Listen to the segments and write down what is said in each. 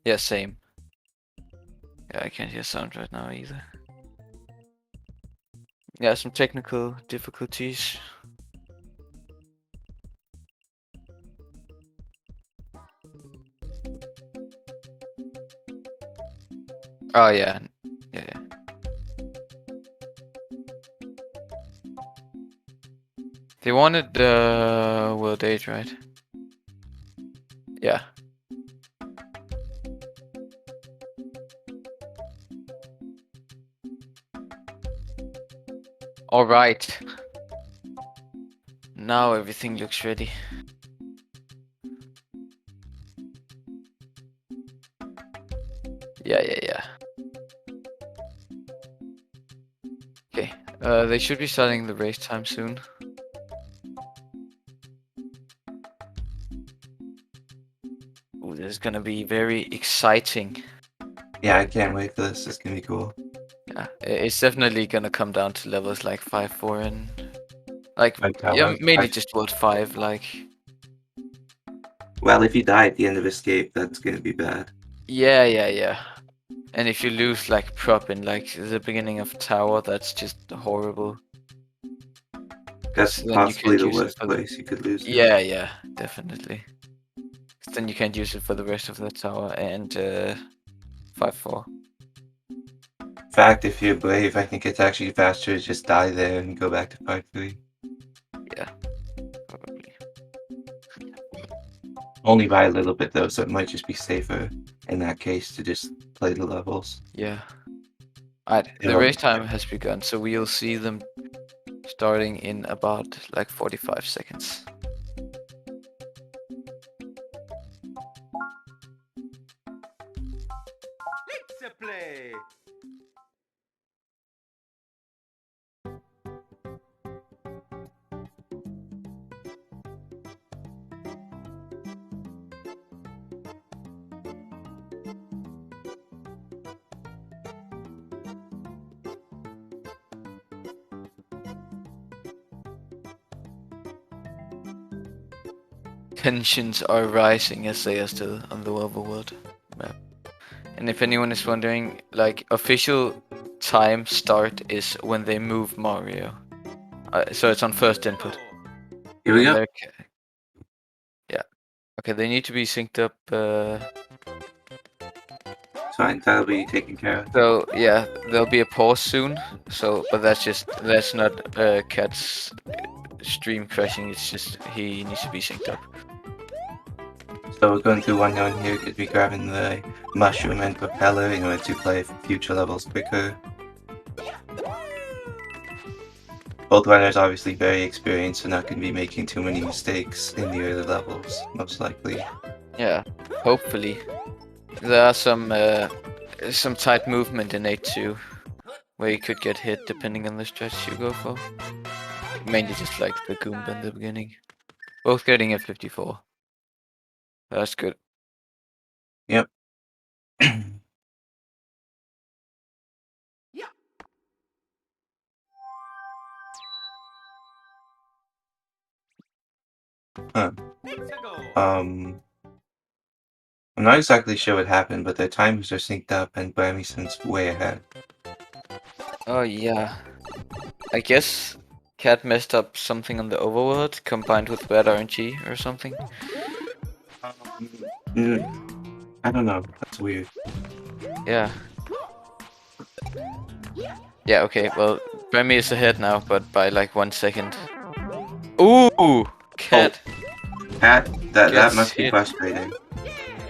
Yeah, same. Yeah, I can't hear sound right now either. Yeah, some technical difficulties. Oh yeah, yeah. They wanted the World 8, right? Yeah. All right. Now everything looks ready. Yeah. Okay. They should be starting the race time soon. Ooh, this is gonna be very exciting. Yeah, I can't wait for this. It's gonna be cool. Yeah, it's definitely gonna come down to levels like 5, 4, and like Well, mainly just World 5. Like well, if you die at the end of Escape, that's gonna be bad. yeah. And if you lose like prop in like the beginning of tower, that's just horrible. Because That's then you possibly can't the use it worst for the... place you could lose it. Yeah, definitely. 'Cause then you can't use it for the rest of the tower and 5-4. In fact, if you're brave, I think it's actually faster to just die there and go back to 5-3. Yeah, probably. Only by a little bit though, so it might just be safer in that case to just play the levels. Yeah. Alright, the race time has begun, so we'll see them starting in about like 45 seconds. Let's play. Tensions are rising as they are still on the overworld map. And if anyone is wondering, like official time start is when they move Mario. So it's on first input. Here we And go. they're yeah. Okay, they need to be synced up. It's fine, that'll be taken care of. So yeah, there'll be a pause soon. So, but that's not Cat's stream crashing. It's just he needs to be synced up. So we're going through 1-1 here, could be grabbing the mushroom and propeller in order to play future levels quicker. Both runners obviously very experienced, so not going to be making too many mistakes in the early levels, most likely. Yeah, hopefully. There are some tight movement in 8-2, where you could get hit depending on the stretch you go for. Mainly just like the Goomba in the beginning. Both getting a 54. That's good. Yep. Huh. I'm not exactly sure what happened, but their timers are synced up and Brammyson's way ahead. Oh yeah. I guess Cat messed up something on the overworld combined with bad RNG or something. I don't know, that's weird. Yeah. Yeah, okay, well, Brammy is ahead now, but by like 1 second. Ooh! Cat! Cat, that Gets must be hit. frustrating.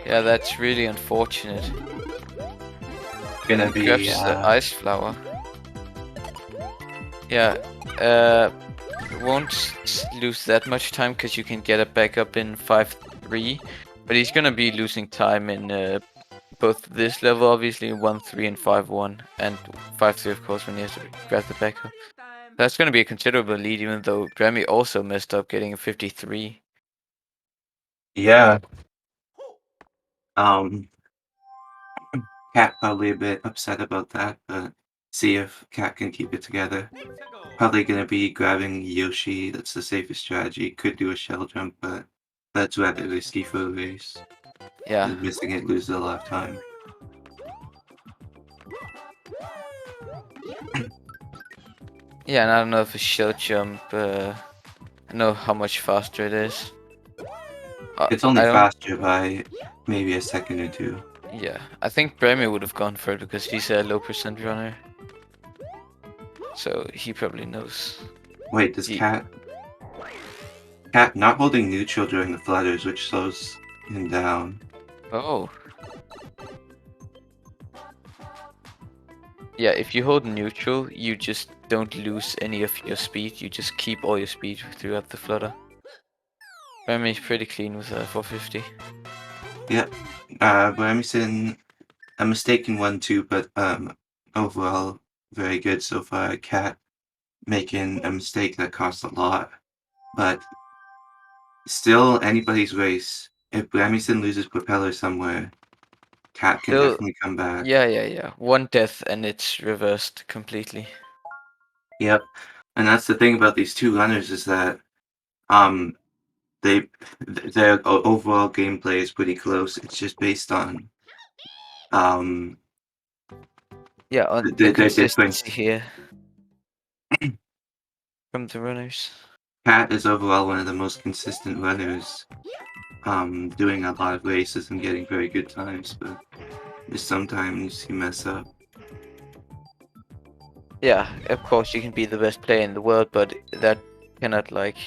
Yeah, that's really unfortunate. Gonna be, Grabs the ice flower. Yeah, won't lose that much time because you can get it back up in 5-3, but he's gonna be losing time in both this level, obviously 1-3 and 5-1, and 5-3 of course when he has to grab the backup. That's gonna be a considerable lead, even though Grammy also messed up getting a 53. yeah. Cat probably a bit upset about that, but see if Cat can keep it together. Probably gonna be grabbing Yoshi, that's the safest strategy. Could do a shell jump, but that's rather risky for a race. Yeah. And missing it loses a lot of time. Yeah, and I don't know if a shell jump, I know how much faster it is. It's only I don't. faster by maybe a second or two. Yeah, I think Brammy would have gone for it because he's a low percent runner. So he probably knows. Wait, does He, Cat not holding neutral during the flutters, which slows him down? oh. Yeah, if you hold neutral, you just don't lose any of your speed. You just keep all your speed throughout the flutter. Brammy's pretty clean with 450. Yep. Brammyson, a mistake in 1-2, but overall very good so far. Cat making a mistake that costs a lot, but still anybody's race. If Brammyson loses propeller somewhere, Cat can Still, definitely come back. yeah. One death and it's reversed completely. Yep. And that's the thing about these two runners is that um their overall gameplay is pretty close. It's just based on Yeah, on the their difference. consistency here from the runners. Cat is overall one of the most consistent runners, doing a lot of races and getting very good times, but just sometimes you mess up. Yeah, of course you can be the best player in the world, but that cannot like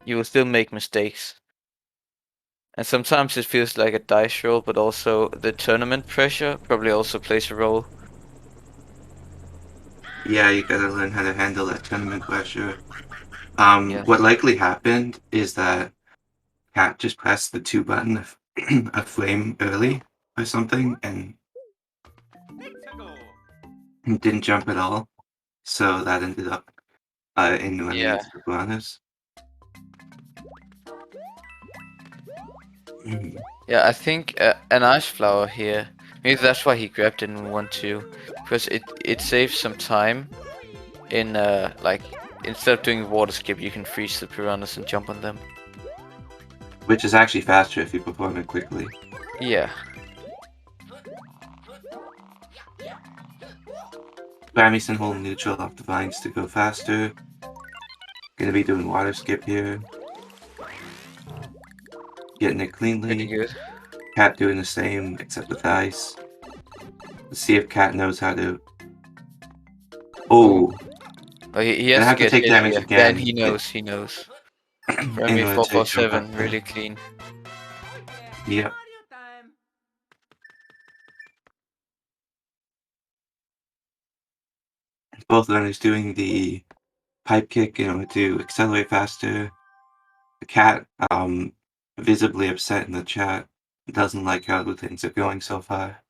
you will still make mistakes. And sometimes it feels like a dice roll, but also the tournament pressure probably also plays a role. Yeah, you gotta learn how to handle that tournament pressure. Yeah. What likely happened is that Cat just pressed the 2 button a frame early or something and didn't jump at all. So that ended up in running Yeah. into the piranhas. Mhm. Yeah, I think an ice flower here. Maybe that's why he grabbed it in 1-2, because it saves some time. In like instead of doing water skip, you can freeze the piranhas and jump on them. Which is actually faster if you perform it quickly. Yeah. Brammyson holding neutral off the vines to go faster. Gonna be doing water skip here. Getting it Pretty cleanly. good. Cat doing the same, except with ice. Let's see if Cat knows how to... Oh! Oh, he Gonna has to have to get take hit damage here. Yeah, and again he knows. He knows. in Remy order to jump 447, up there. really clean. Yep. Both runners doing the pipe kick in order to accelerate faster. The Cat, visibly upset in the chat. Doesn't like how the things are going so far.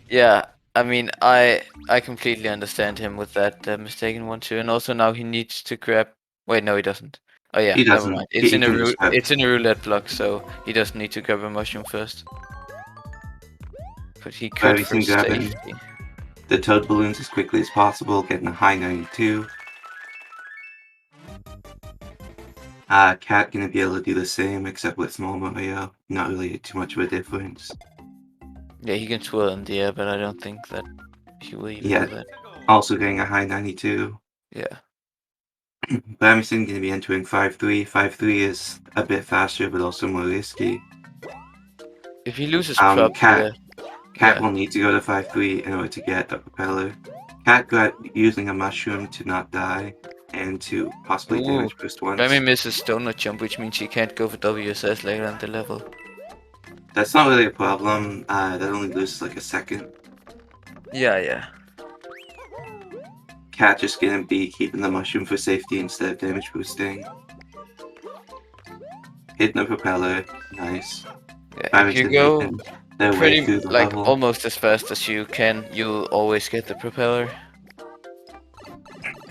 Yeah, I mean, I completely understand him with that mistake in 1-2, and also now he needs to grab. Wait, no, he doesn't. Oh yeah, He never doesn't. mind. It's He in a can just grab... it's in a roulette block, so he doesn't need to grab a mushroom first. But he could for Everything grabbing safety. the toad balloons as quickly as possible, getting a high 92. Cat gonna be able to do the same, except with small Mario. Not really too much of a difference. Yeah, he can twirl in the air, but I don't think that he will even Yeah, do that. also getting a high 92. Yeah. Brammyson gonna be entering 5-3. 5-3 is a bit faster, but also more risky. If he loses prop Cat here, Cat yeah. will need to go to 5-3 in order to get a propeller. Cat got using a mushroom to not die, and to possibly Ooh, damage boost Remy once. misses donut jump, which means he can't go for WSS later in the level. That's not really a problem, that only loses like a second. Yeah. Cat just gonna be keeping the mushroom for safety instead of damage boosting. Hitting the propeller, nice. Yeah, if you Brammyson go making their way pretty through the like level. almost as fast as you can, you'll always get the propeller.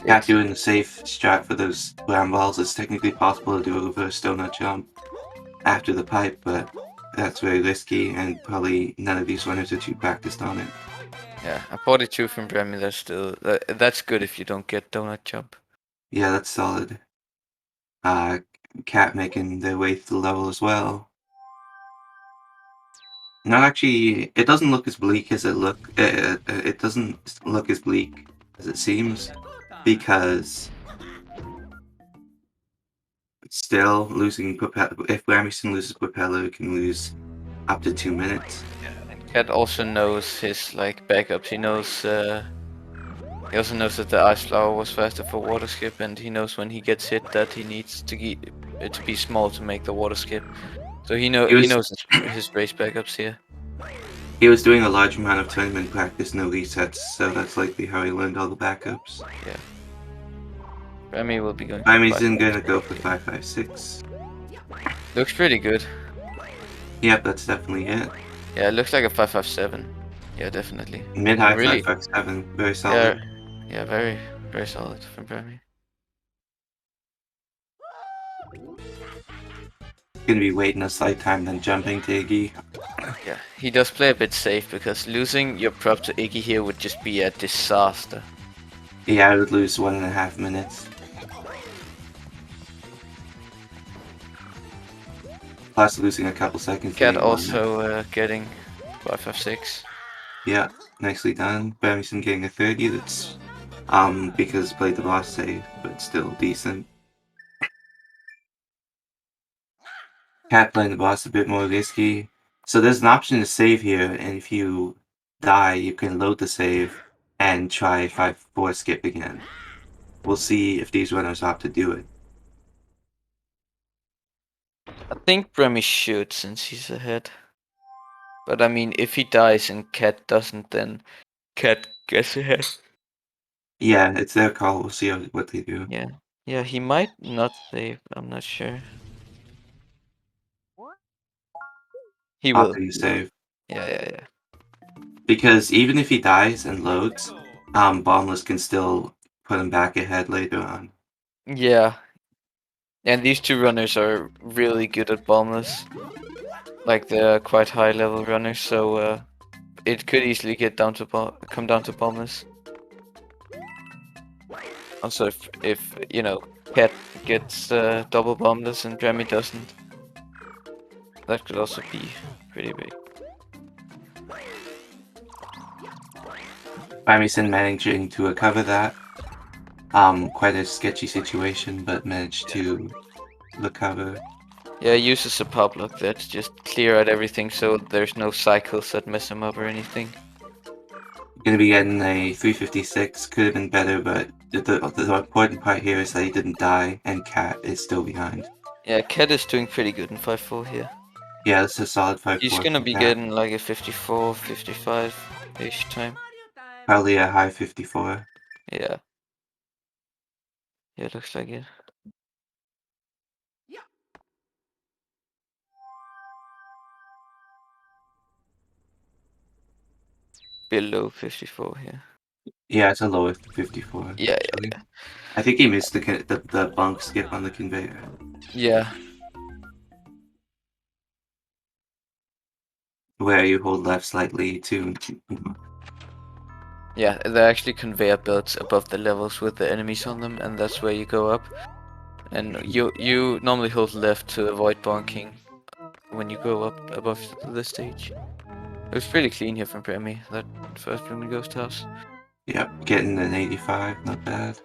Cat It's doing the safe strat for those ground balls. It's technically possible to do a reverse donut jump after the pipe, but that's very risky, and probably none of these runners are too practiced on it. yeah, a 42 from Bremy. That's still that's good if you don't get donut jump. Yeah, that's solid. Cat making their way through the level as well. Not actually. It doesn't look as bleak as it look. It doesn't look as bleak as it seems, because still losing Propeller. If Brammyson loses Propeller, it can lose up to 2 minutes. And Cat also knows his like backups. He also knows that the ice flower was faster for water skip, and he knows when he gets hit that he needs to it to be small to make the water skip. So he He was knows his race backups here. he was doing a large amount of tournament practice, no resets, so that's likely how he learned all the backups. Yeah. Remy will be going. Brammyson gonna go for 556. Looks pretty good. Yep, that's definitely it. Yeah, it looks like a 557. Yeah, definitely. Mid-high Really? 557, very Yeah, solid. yeah, very solid from Remy. Gonna be waiting a slight time, then jumping to Iggy. Yeah, he does play a bit safe because losing your prop to Iggy here would just be a disaster. Yeah, I would lose 1.5 minutes. Plus losing a couple seconds. Cat getting 1 minute. also getting 556. Yeah, nicely done. Brammyson getting a 30. That's because played the boss save, but still decent. Cat playing the boss a bit more risky. So there's an option to save here, and if you die, you can load the save and try 5-4 skip again. We'll see if these runners opt to do it. I think Remy should since he's ahead. But I mean, if he dies and Cat doesn't, then Cat gets ahead. Yeah, it's their call. We'll see what they do. Yeah, yeah, he might not save. I'm not sure. He will. Opting to save. Yeah. Because even if he dies and loads, Bombless can still put him back ahead later on. Yeah. And these two runners are really good at bombless. Like they're quite high level runners, so it could easily get down to come down to bombless. Also, if you know Cat gets double bombless and Remy doesn't, that could also be pretty big. Brammyson managing to recover that. Quite a sketchy situation, but managed to recover. Yeah, he uses a pop lock that to just clear out everything so there's no cycles that mess him up or anything. Gonna be getting a 356. Could have been better, but the important part here is that he didn't die, and Cat is still behind. Yeah, Cat is doing pretty good in 5-4 here. Yeah, this is a solid 5-4. He's gonna be getting like a 54, 55-ish time. Probably a high 54. Yeah. Yeah, looks like it. Below 54 here. Yeah, it's a lower 54. Yeah, actually. I think he missed the bunk skip on the conveyor. yeah. Where you hold left slightly to. Yeah, they're actually conveyor belts above the levels with the enemies on them, and that's where you go up. And you normally hold left to avoid bonking when you go up above the stage. It was pretty clean here from Bremy, that first room in Ghost House. Yep, getting an 85, not bad.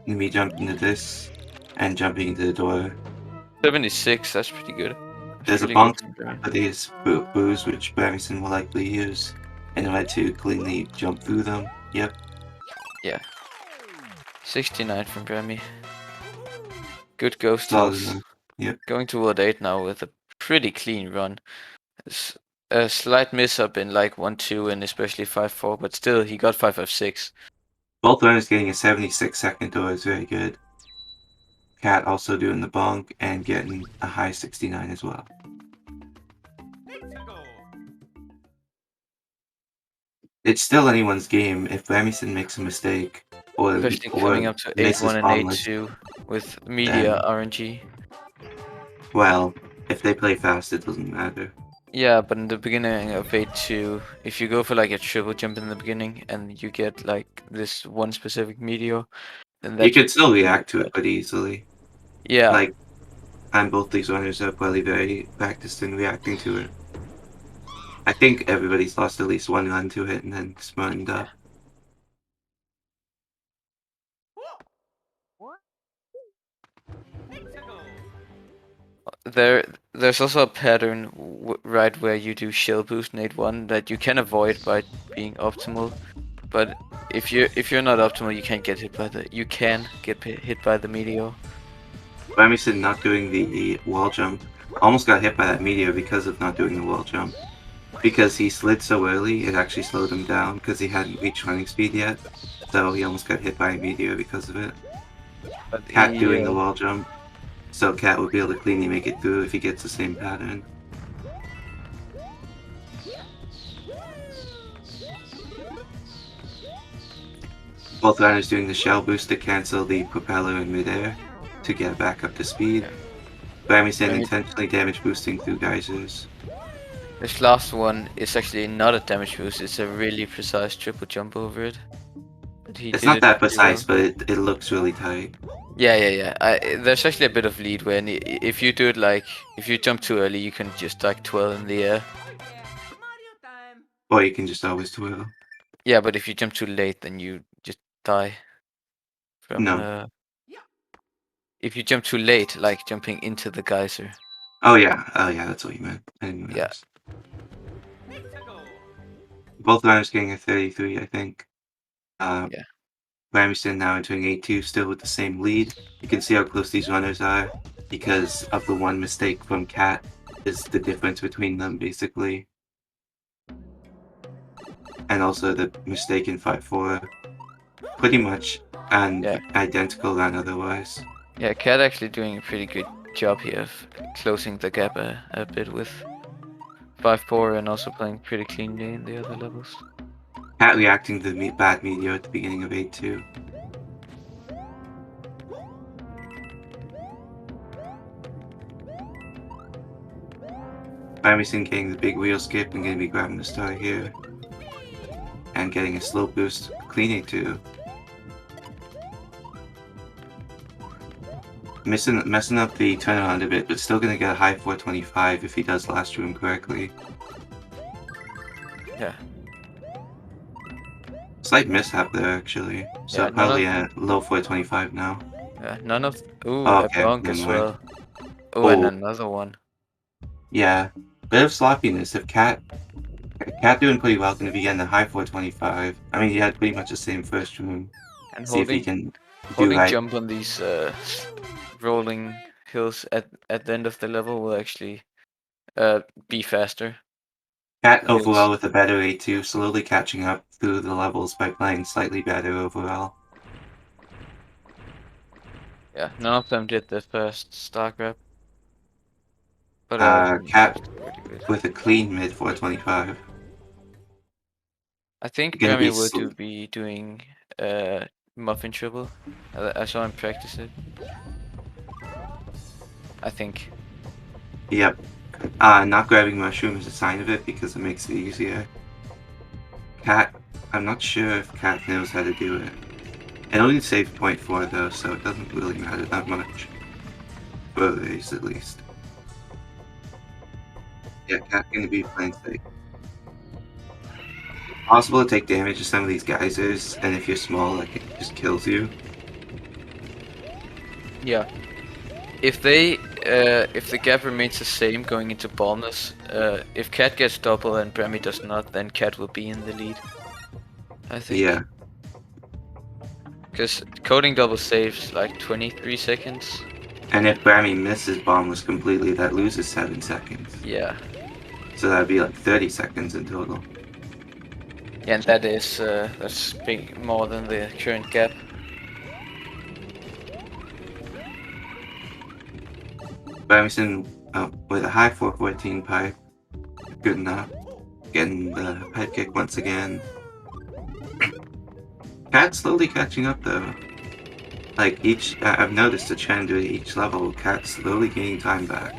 Me jumping into this and jumping into the door. 76, that's pretty good. There's a Pretty bunk good from Bremy. for these boos, which Brammyson will likely use in order to cleanly jump through them. Yep. Yeah. 69 from Bremy. Good Ghost Solid House. enough. Yep. Going toward 8 now with a pretty clean run. A slight miss up in like 1-2 and especially 5-4, but still he got 5-5-6. Both runners getting a 76-second door is very good. Cat also doing the bunk and getting a high 69 as well. It's still anyone's game. If Brammyson makes a mistake or Especially coming up to misses 8-1 and bombless, 8-2 with media RNG. well, if they play fast, it doesn't matter. Yeah, but in the beginning of 8-2, if you go for like a triple jump in the beginning and you get like this one specific meteor, then that You could still react to it pretty easily. Yeah. Like, and both these runners are probably very practiced in reacting to it. I think everybody's lost at least one run to it and then smartened up. There's also a pattern right where you do shell boost nade 1 that you can avoid by being optimal. But if you're not optimal, you can't get hit by you can get hit by the meteor. Brammyson not doing the wall jump. Almost got hit by that meteor because of not doing the wall jump. Because he slid so early, it actually slowed him down because he hadn't reached running speed yet. So he almost got hit by a meteor because of it. But Cat doing the wall jump. So Cat will be able to cleanly make it through if he gets the same pattern. Both runners doing the shell boost to cancel the propeller in midair to get back up to speed. Brammyson intentionally damage boosting through geysers. This last one is actually not a damage boost, it's a really precise triple jump over it. But he It's did not it that pretty precise, well. but it looks really tight. Yeah. There's actually a bit of lead when if you do it like, if you jump too early, you can just like twirl in the air. Or you can just always twirl. Yeah, but if you jump too late, then you just die. From No. if you jump too late, like jumping into the geyser. Oh yeah, that's what you meant. I didn't Yeah. realize. Both runners getting a 33, I think. Yeah. Brammyson now entering 8-2, still with the same lead. You can see how close these runners are because of the one mistake from Cat is the difference between them, basically. And also the mistake in 5-4. Pretty much an identical run otherwise. Yeah, Cat actually doing a pretty good job here of closing the gap a bit with 5-4 and also playing pretty cleanly in the other levels. Cat reacting to the bad meteor at the beginning of 8-2. Brammyson getting the big wheel skip and going to be grabbing the star here. And getting a slow boost, cleaning too. Messing up the turnaround a bit, but still going to get a high 425 if he does last room correctly. Yeah. Slight mishap there, actually. So probably a low 425 now. Yeah, none of... Ooh, Oh, a okay, bonk as well. Oh, and another one. Yeah, bit of sloppiness. If Cat doing pretty well, going to be getting the high 425. I mean, he had pretty much the same first room. And see if he can do holding right. jump on these rolling hills at the end of the level will actually be faster. Cat overall with a better 8-2, slowly catching up through the levels by playing slightly better overall. Yeah, none of them did the first star grab. But Cat with a clean mid 425. I think Grammy will be doing muffin triple. I saw him practice it. I think. Yep. Not grabbing mushroom is a sign of it because it makes it easier. Cat, I'm not sure if Cat knows how to do it. It only saves 0.4 though, so it doesn't really matter that much. For the race at least. Yeah, Cat's gonna be playing safe. It's possible to take damage to some of these geysers, and if you're small, like, it just kills you. Yeah. If the gap remains the same going into ballness, if Cat gets double and Brammy does not, then Cat will be in the lead. I think. Yeah. Because coding double saves like 23 seconds. And if Brammy misses ballness completely, that loses 7 seconds. Yeah. So that'd be like 30 seconds in total. Yeah, and that is that's big more than the current gap. Brammyson with a high 414 pipe. Good enough. Getting the pipe kick once again. Cat's slowly catching up though. Like I've noticed a trend with each level, Cat's slowly gaining time back.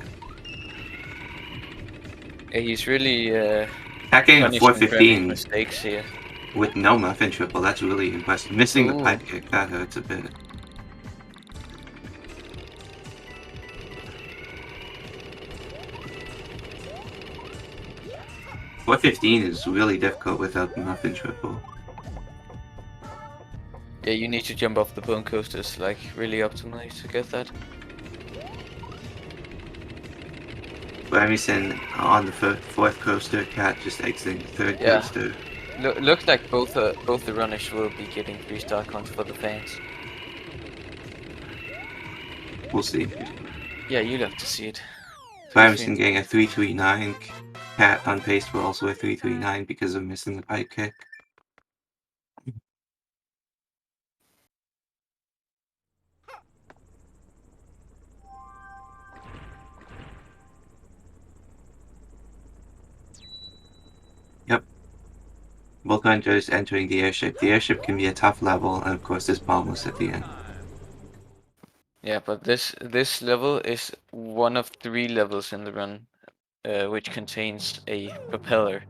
Yeah, he's really Cat getting a 415 mistakes here. With no muffin triple, that's really impressive. Missing the pipe kick, that hurts a bit. 415 is really difficult without the muffin triple. Yeah, you need to jump off the bone coasters like really optimally to get that. Brammyson on the fourth coaster, Cat just exiting the third Yeah. coaster. Looks like both the runners will be getting 3-star coins for the fans. We'll see. Yeah, you'll have to see it. Brammyson getting a 339. Cat on pace for also a 339 because of missing the pipe kick. Yep. Both runners entering the airship. The airship can be a tough level, and of course there's bombless at the end. Yeah, but this level is one of 3 levels in the run, which contains a propeller.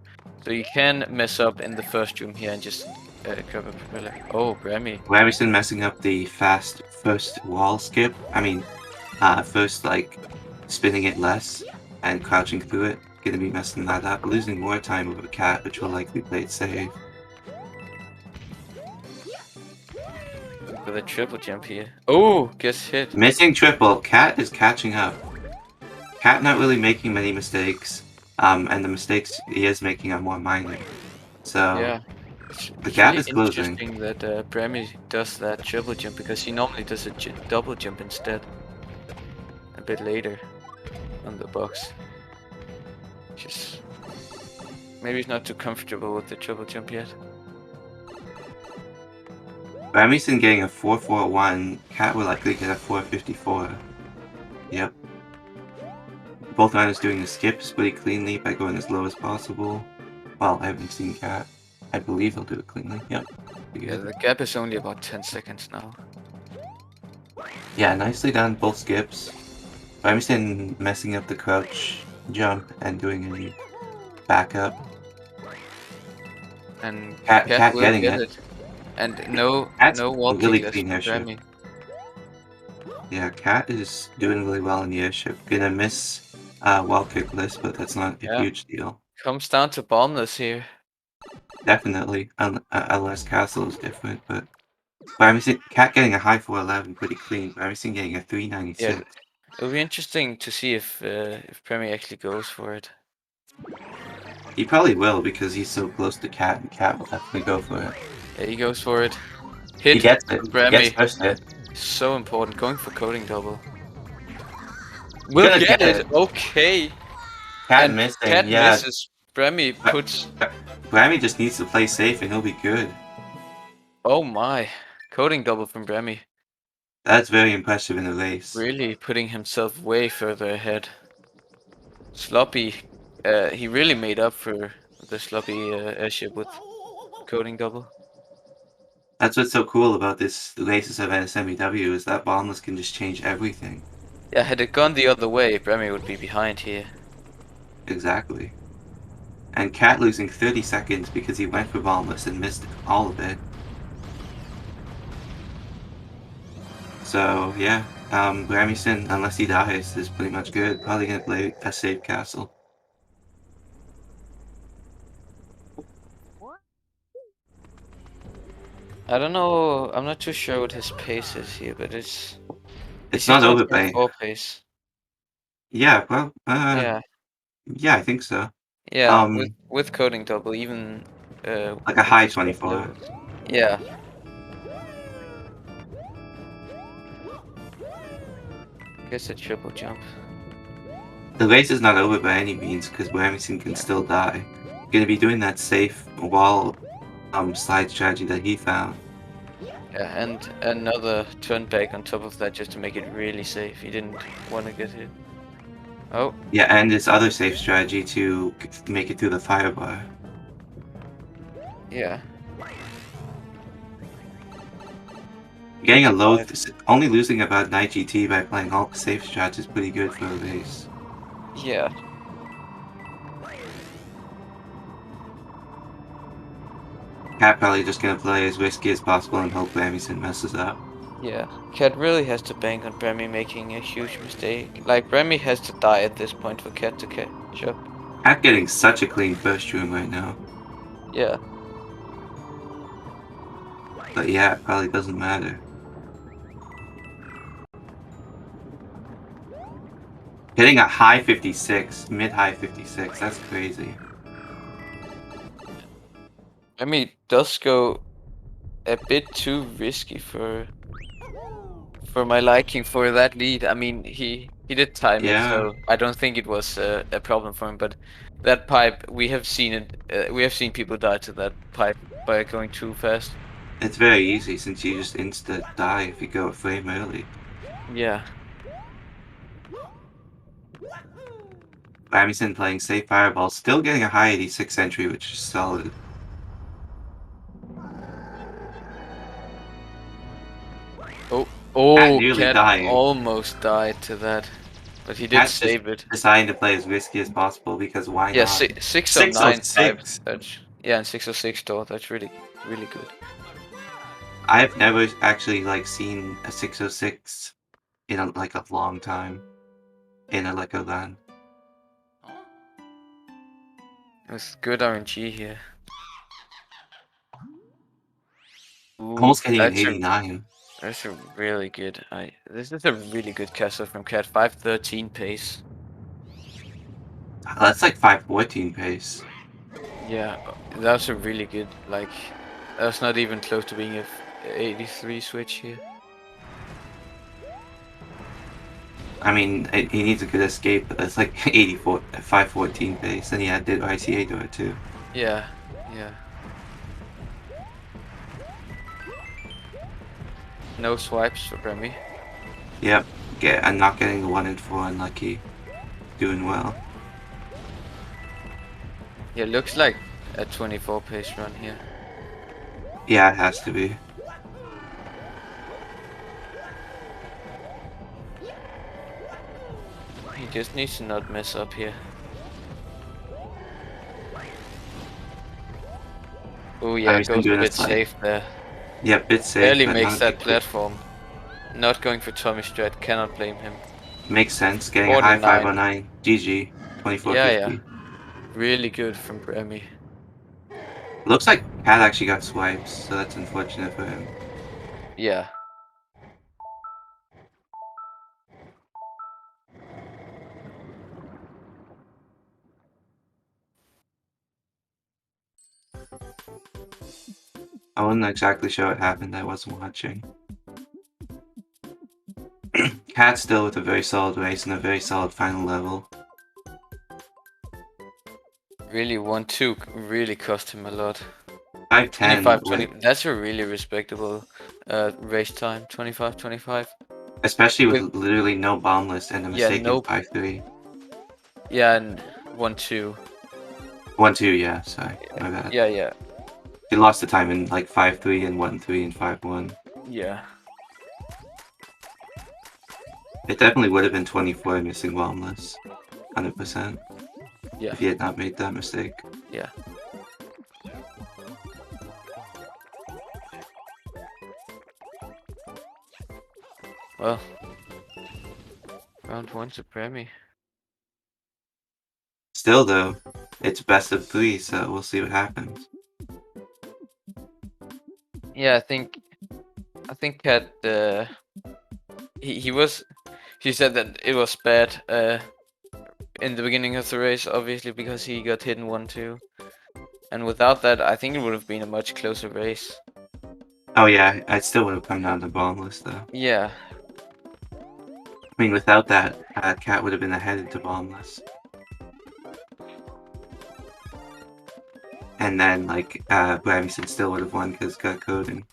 So you can mess up in the first room here and just grab a propeller. Oh, Grammy. Brammyson messing up the fast first wall skip. I mean, first like spinning it less and crouching through it. Gonna be messing that up. Losing more time over Cat, which will likely play it safe. With a triple jump here. Oh, gets hit. Missing triple. Cat is catching up. Cat not really making many mistakes. And the mistakes he is making are more minor. So Yeah. the It's gap really is closing. interesting that Brammy does that triple jump because he normally does a double jump instead. A bit later on the box. Just maybe he's not too comfortable with the triple jump yet. Brammyson getting a 441. Cat will likely get a 454. Yep. Both runners doing the skips pretty cleanly by going as low as possible. Well, I haven't seen Cat. I believe he'll do it cleanly. Yep. Yeah, the gap is only about 10 seconds now. Yeah, nicely done both skips. Brammyson messing up the crouch jump and doing a backup. And Cat will getting get it. And no Cat's wall really kick clean left for airship. Grammy. Yeah, Cat is doing really well in the airship. Gonna miss wall kickless, but that's not a Yeah. huge deal. Comes down to bombless here. Definitely, unless Castle is different, but Brammyson, Cat getting a high 411 pretty clean. Brammyson getting a 396. Yeah, it'll be interesting to see if Premier actually goes for it. He probably will because he's so close to Cat, and Cat will definitely go for it. Yeah, he goes for it. Hit He gets it. from He gets Grammy. first hit. So important. Going for coding double. He's We'll gonna get it. Okay. Cat And missing. Cat Yeah, misses. Grammy puts. Grammy just needs to play safe and he'll be good. Oh my. Coding double from Grammy. That's very impressive in a race. Really putting himself way further ahead. Sloppy. He really made up for the sloppy airship with coding double. That's what's so cool about this races of NSMBW is that bombless can just change everything. Yeah, had it gone the other way, Grammy would be behind here. Exactly. And Cat losing 30 seconds because he went for bombless and missed all of it. So yeah, Brammyson, unless he dies, is pretty much good. Probably gonna play a safe castle. I don't know. I'm not too sure what his pace is here, but it's It's not over by. 1.4 pace. Yeah, well, Yeah, yeah, I think so. yeah. With coding double, even Like a with high the swap 24. levels. Yeah. Guess a triple jump. The race is not over by any means because Brammyson can still die. Gonna be doing that safe wall slide strategy that he found. Yeah, and another turn back on top of that just to make it really safe. He didn't want to get hit. Oh. Yeah, and this other safe strategy to make it through the firebar. Yeah. Getting a low, only losing about 9 GT by playing all the safe strats is pretty good for a race. Yeah. Cat probably just gonna play as risky as possible and hope Brammyson messes up. Yeah. Cat really has to bank on Brammy making a huge mistake. Like, Brammy has to die at this point for Cat to catch up. Cat getting such a clean first room right now. Yeah. But yeah, it probably doesn't matter. Hitting a high 56, mid-high 56, that's crazy. I mean, it does go a bit too risky for my liking for that lead. I mean, he did time it, Yeah, so I don't think it was a problem for him. But that pipe, we have seen it. We have seen people die to that pipe by going too fast. it's very easy since you just insta die if you go a frame early. Yeah. Brammyson playing safe fireball, still getting a high 86 entry, which is solid. Oh, nearly Cat dying. almost died to that, but he did Cat's just save it. deciding to play as risky as possible because why Yeah, not? 609 type 606! touch. Yeah, and 606 door. That's really good. I've never actually like seen a 606 in like a long time in a like a LAN. It was good RNG here. Ooh, Almost getting an 89. that's a really good. This is a really good castle from Cat. 513 pace. That's like 514 pace. Yeah, that's a really good. Like, that's not even close to being a 83 switch here. I mean, he needs a good escape, but that's like 84, 514 pace, and he did ICA to it too. Yeah, yeah. No swipes for Grammy. Yep, I'm not getting the 1 in 4 unlucky. Doing well. Yeah, looks like a 24 pace run here. Yeah, it has to be. He just needs to not mess up here. Oh yeah, I've been goes a doing a bit slide. safe there. Yep, bit safe, Barely but makes not that too quick. platform. Not going for Tommy Strat, cannot blame him. Makes sense. Getting a high 49. 509. GG. Yeah, yeah. 2450. Really good from Grammy. Looks like Cat actually got swipes, so that's unfortunate for him. Yeah. I wasn't exactly sure what happened. I wasn't watching. Cat still with a very solid race and a very solid final level. Really 1-2 really cost him a lot. 510 25-20. with, That's a really respectable race time. 25-25. especially with With literally no bomb list and a yeah, mistaken no 5-3. yeah, and 1-2. 1-2, yeah, sorry. My bad. Yeah, yeah. He lost the time in like 5-3 and 1-3 and 5-1. Yeah. It definitely would have been 24 missing bomb list. 100%. Yeah. If he had not made that mistake. Yeah. Well, round 1 Supreme. Still though, it's best of 3, so we'll see what happens. Yeah, I think Cat he said that it was bad in the beginning of the race, obviously because he got hit in 1-2. And without that, I think it would have been a much closer race. Oh yeah, I still would have come down to bomb list though. Yeah. I mean, without that, Cat would have been ahead to bomb list. And then, like, Brammyson still would have won because got coding.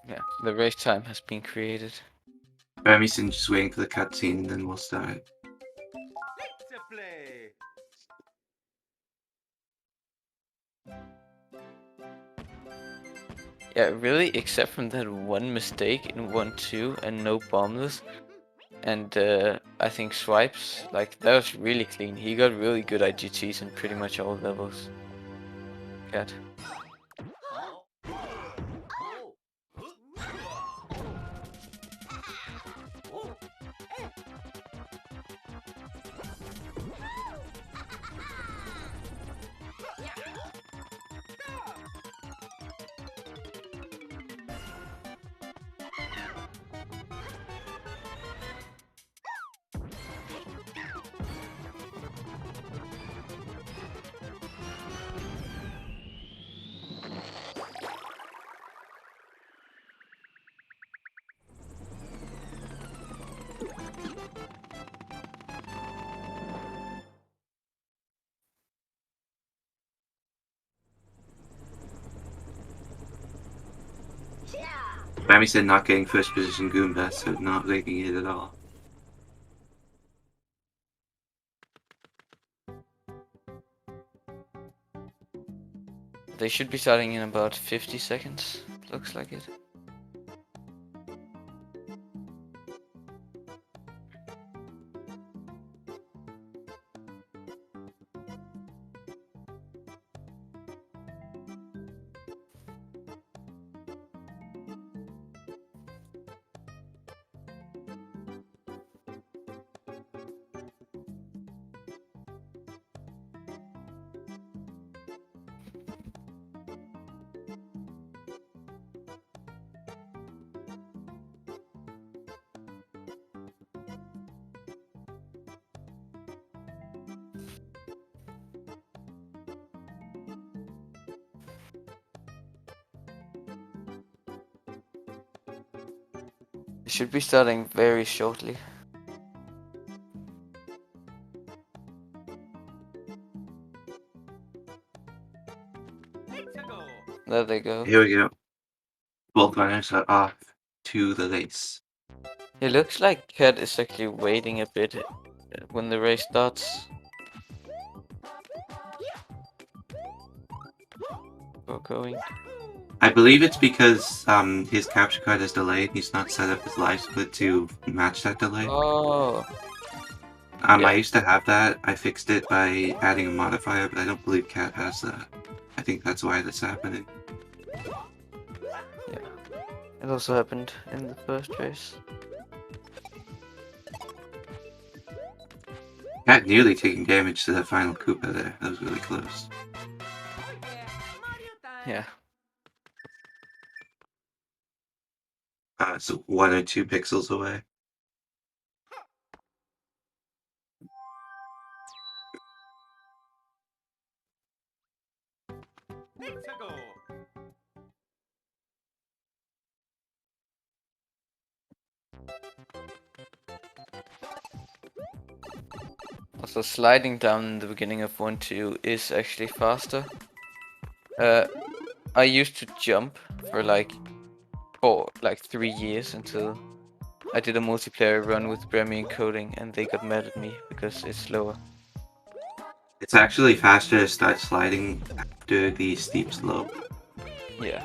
Yeah, the race time has been created. Brammyson just waiting for the cutscene and then we'll start. Let's play. Yeah, really, except from that one mistake in 1-2 and no bombers, and I think swipes, like that was really clean. He got really good IGTs in pretty much all levels. Cat. Brammyson not getting first position Goomba, so not leaking it at all. They should be starting in about 50 seconds. Looks like it. It should be starting very shortly. Let's go. There they go. Here we go. Both runners are off to the race. It looks like Cat is actually waiting a bit when the race starts. We're going. I believe it's because his capture card is delayed. He's not set up his live split to match that delay. Oh, I yeah. used to have that. I fixed it by adding a modifier, but I don't believe Cat has that. I think that's why that's happening. Yeah. It also happened in the first race. Cat nearly taking damage to that final Koopa there. That was really close. Oh yeah, Mario time. Yeah. So 1 or 2 pixels away. Let's go. Also, sliding down in the beginning of 1-2 is actually faster. I used to jump for for 3 years until I did a multiplayer run with Brammyson coding, and they got mad at me because it's slower. It's actually faster to start sliding after the steep slope. Yeah.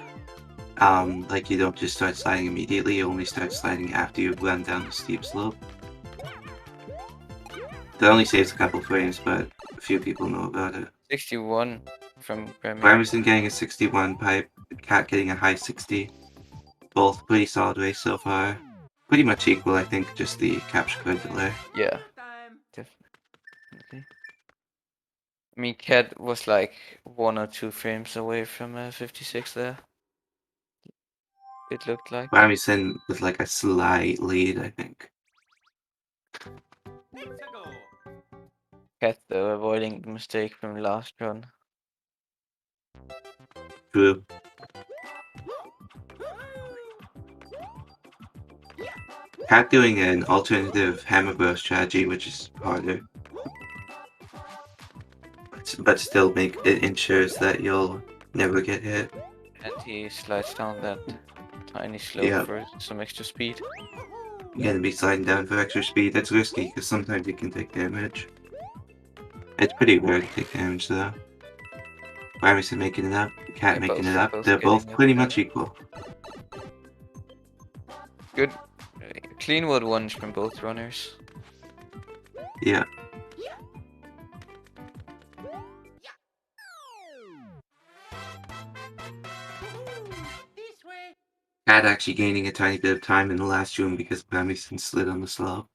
Like you don't just start sliding immediately, you only start sliding after you've run down the steep slope. That only saves a couple frames, but a few people know about it. 61 from Brammyson. Brammyson getting a 61 pipe, Cat getting a high 60. Both pretty solid race so far. Pretty much equal, I think, just the capture card delay. Yeah, Time. definitely. I mean, Cat was like 1 or 2 frames away from 56 there. It looked like. Brammyson with like a slight lead, I think. Let's go. Cat though avoiding the mistake from last run. True. Cat doing an alternative hammer burst strategy, which is harder. but still it ensures that you'll never get hit. And he slides down that tiny slope Yeah. for some extra speed. You're gonna be sliding down for extra speed. That's risky because sometimes you can take damage. It's pretty rare to take damage though. Brammyson making it up, Cat Yeah, making it both up. They're both getting up pretty there. much equal. Good. Clean world ones from both runners. Yeah. This way. Cat actually gaining a tiny bit of time in the last room because Brammyson slid on the slope.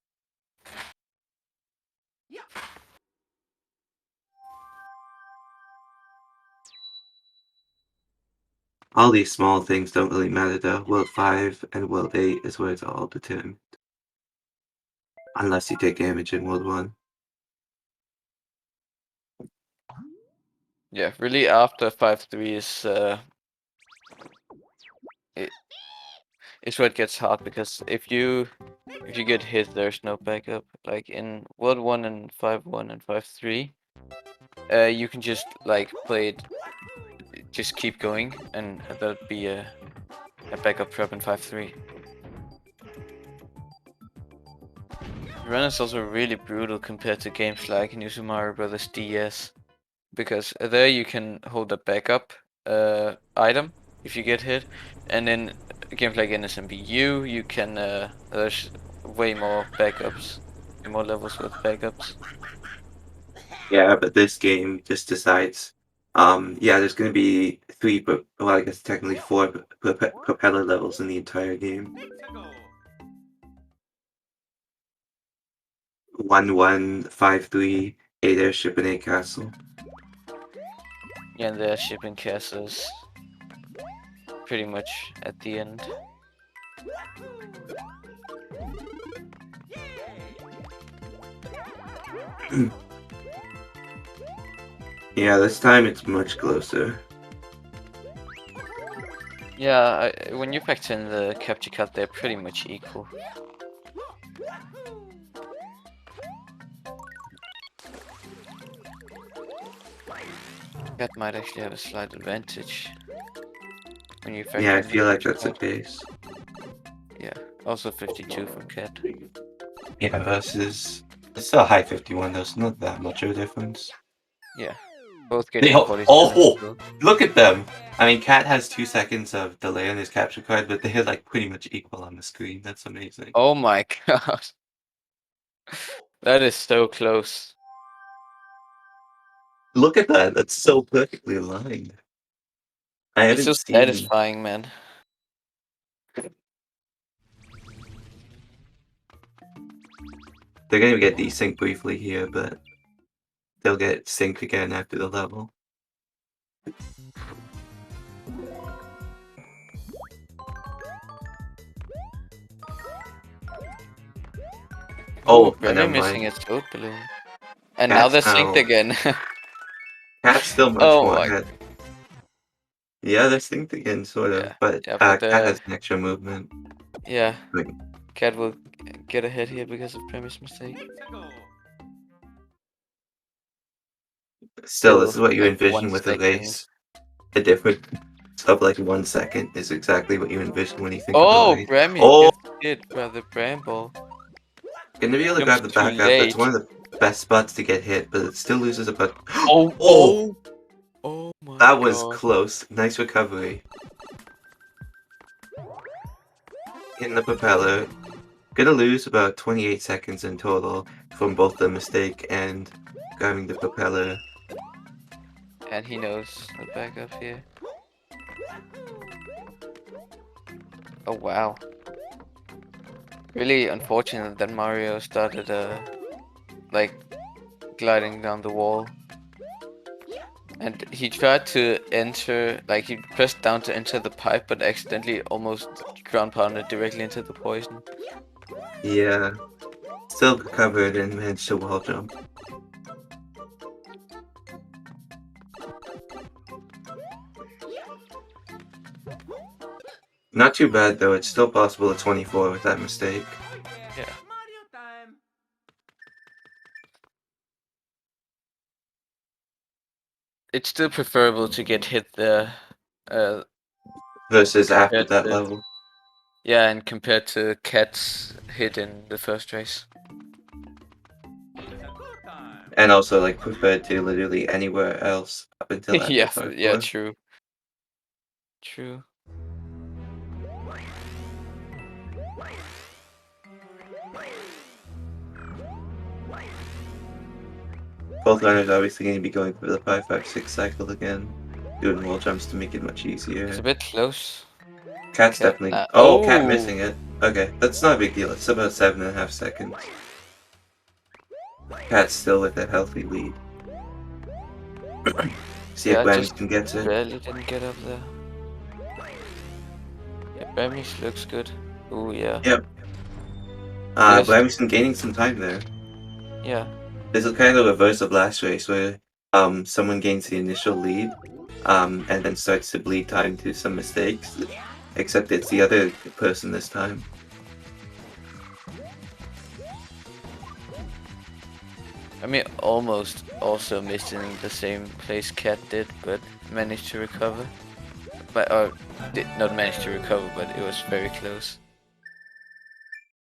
All these small things don't really matter though. World 5 and World 8 is where it's all determined. Unless you take damage in World 1. Yeah, really after 5-3 is where it gets hard, because if you get hit, there's no backup. Like in World 1 and 5-1 and 5-3, you can just like play it, just keep going, and that'd be a backup trap in 5-3. Run is also really brutal compared to games like New Super Mario Bros. DS, because there you can hold a backup item if you get hit, and in games like NSMBW you can there's way more backups, more levels with backups. Yeah, but this game just decides. Yeah, there's gonna be 3, but well, I guess technically 4 propeller levels in the entire game. Let's go. 1-1, 5-3, 8 airship and 8 castle. Yeah, and the shipping castles pretty much at the end. Yeah, this time it's much closer. Yeah, when you factor in the capture cut, they're pretty much equal. That might actually have a slight advantage when you factor Yeah, I in the feel like capture that's the cut. case. Yeah, also 52 for Cat. Yeah, versus it's still a high 51 though, it's not that much of a difference. Yeah, both getting 47. Oh, look at them! I mean, Cat has 2 seconds of delay on his capture card, but they're like pretty much equal on the screen. That's amazing. Oh my god. That is so close. Look at that! That's so perfectly aligned. I It's haven't so seen. satisfying, man. They're gonna get desynced briefly here, but they'll get synced again after the level. Oh, and Remy never missing mind. a float balloon. And now they're Cat's synced out. again. Cat's still much Oh more my. ahead. Yeah, they're synced again, sort of, Yeah, but yeah, but Cat has an extra movement. yeah, Like, Cat will get ahead here because of Premier's mistake. Let's go. still, this is what you Like envision 1 with a second. race. A difference of like 1 second is exactly what you envision when you think of a Oh, race. Grammy Oh, gets hit by the Bramble. gonna be able to Comes grab the too back up. That's late. one of the best spots to get hit, but it still loses a butt. Oh, Oh, oh my that was god. close. Nice recovery. Hitting the propeller. Gonna lose about 28 seconds in total from both the mistake and grabbing the propeller. And he knows the backup here. Oh wow. Really unfortunate that Mario started like gliding down the wall. And he tried to enter, like he pressed down to enter the pipe, but accidentally almost ground pounded directly into the poison. Yeah. Still recovered and managed to wall jump. Not too bad though, it's still possible at 24 with that mistake. Yeah. Mario time. it's still preferable to get hit there, versus after compared that to level. yeah, and compared to Cat's hit in the first race. And also like preferred to literally anywhere else up until after yeah, yeah, parkour. true. True. Both runners are obviously going to be going for the 5-5-6 cycle again, doing wall jumps to make it much It's a easier. bit close. Cat's Cat. definitely. Oh, Cat Oh, missing it. Okay, that's not a big deal. It's about 7.5 seconds. Cat's still with a healthy lead. See if yeah, Brammyson just gets it. barely didn't get up there. Yeah, Brammyson looks good. Oh yeah. Yep. Yes. Brammyson gaining some time there. Yeah. This is kind of the reverse of last race where someone gains the initial lead and then starts to bleed time to some mistakes. Except it's the other person this time. I mean, almost also missed in the same place Cat did, but managed to recover. Or did not manage to recover, but it was very close.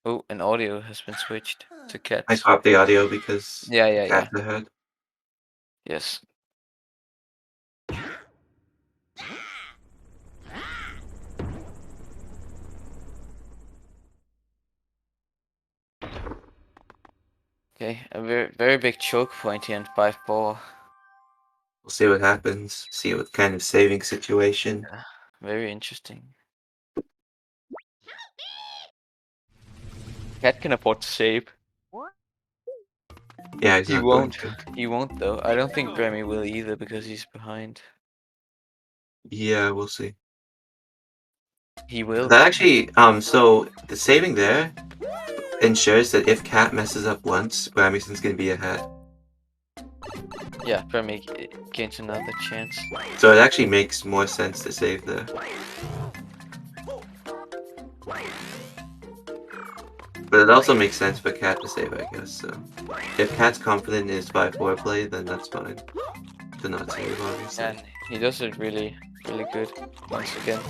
Oh, and audio has been switched to Cat. I swapped the audio because Yeah. Cat's ahead. Yes. Okay, a very big choke point here in 5-4. We'll see what happens. See what kind of saving situation. Yeah, very interesting. Cat can afford to save. Yeah, he's He not going won't. to. He won't though. I don't think Grammy will either because he's behind. Yeah, we'll see. He will. That actually, so the saving there ensures that if Cat messes up once, Brammyson's gonna be ahead. Yeah, Grammy gains another chance. So it actually makes more sense to save there. But it also makes sense for Cat to save, I guess, so. If Cat's confident in his 5-4 play, then that's fine. To not save, obviously. And he does it really good once again.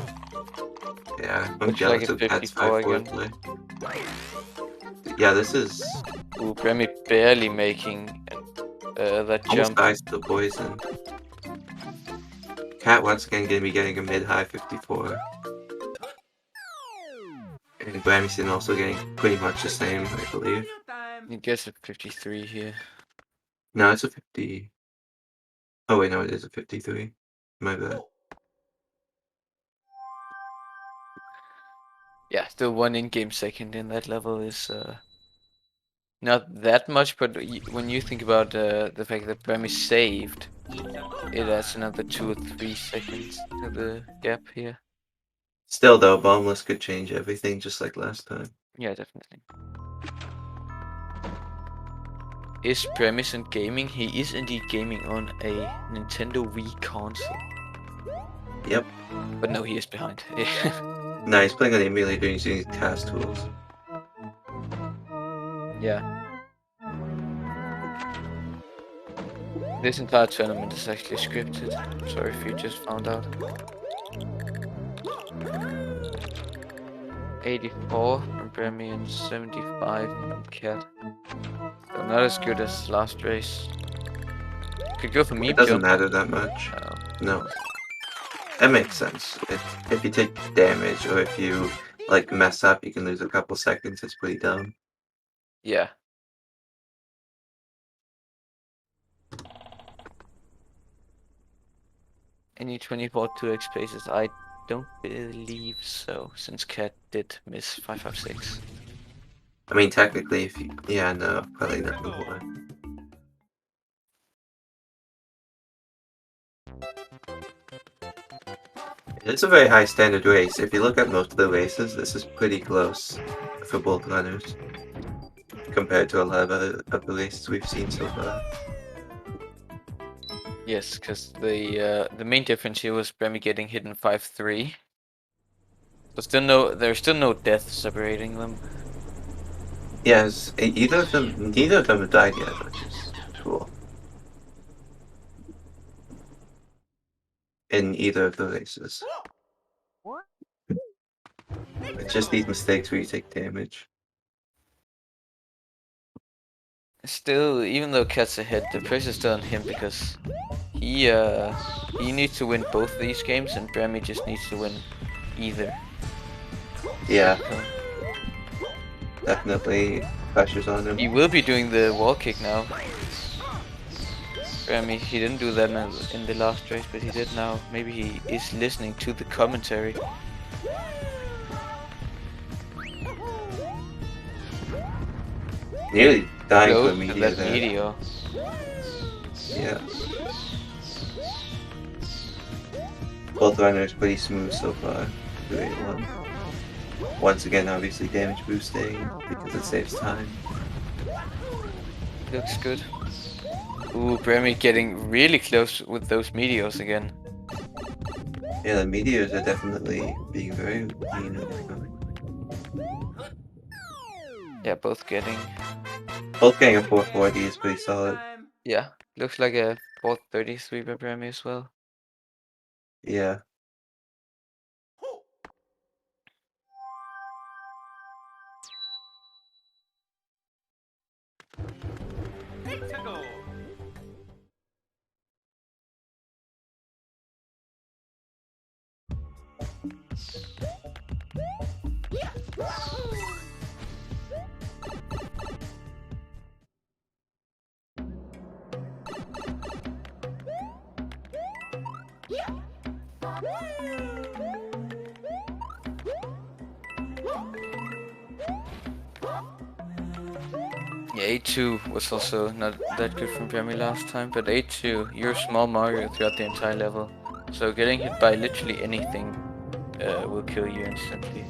Yeah, I'm Looks like jealous a of Cat's 54 5-4 again. play. Yeah, this is... Ooh, Grammy barely making that almost jump. dies to the poison. Cat once again gonna be getting a mid-high 54. And Brammyson also getting pretty much the same, I believe. He gets a 53 here. No, it's a 50... Oh wait, no, it is a 53. My bad. Yeah, still one in-game second in that level is not that much, but when you think about the fact that Grammy saved, it adds another 2 or 3 seconds to the gap here. Still though, Bombless could change everything just like last time. Yeah, definitely. Is Brammyson gaming? He is indeed gaming on a Nintendo Wii console. Yep. But no, he is behind. Nah, he's playing on the emulator and he's using task tools. Yeah. This entire tournament is actually scripted. Sorry if you just found out. 84 from Bremy and 75 from Cat. So not as good as last race. Could go for me. It doesn't matter that much. No. That makes sense. If you take damage or if you like mess up, you can lose a couple seconds. It's pretty dumb. Yeah. Any 24 2x spaces? I don't believe so, since Cat did miss 556. I mean, technically, if you... Yeah, no, probably nothing more. It's a very high standard race. If you look at most of the races, this is pretty close for both runners compared to a lot of other races we've seen so far. Yes, because the main difference here was Bremy getting hit in 5-3. So there's still no death separating them. Yes, neither of them have died yet, which is cool. in either of the races. It's just these mistakes where you take damage. Still, even though Cat's ahead, the pressure's still on him because he needs to win both these games, and Brammy just needs to win either. Yeah, So definitely pressure's on him. he will be doing the wall kick now. Brammy, he didn't do that in the last race, but he did now. Maybe he is listening to the commentary. Nearly dying to a Close to meteor that there. meteor. Yeah. Both runners pretty smooth so far. 281. Once again, obviously damage boosting because it saves time. Looks good. Ooh, Brammy getting really close with those meteors again. Yeah, the meteors are definitely being very mean. Yeah, both getting. Both getting a 440 is pretty solid. Yeah, looks like a 433 by Brammy as well. Yeah. Yeah, A2 was also not that good from Brammy last time, but A2, you're a small Mario throughout the entire level, so getting hit by literally anything will kill you instantly.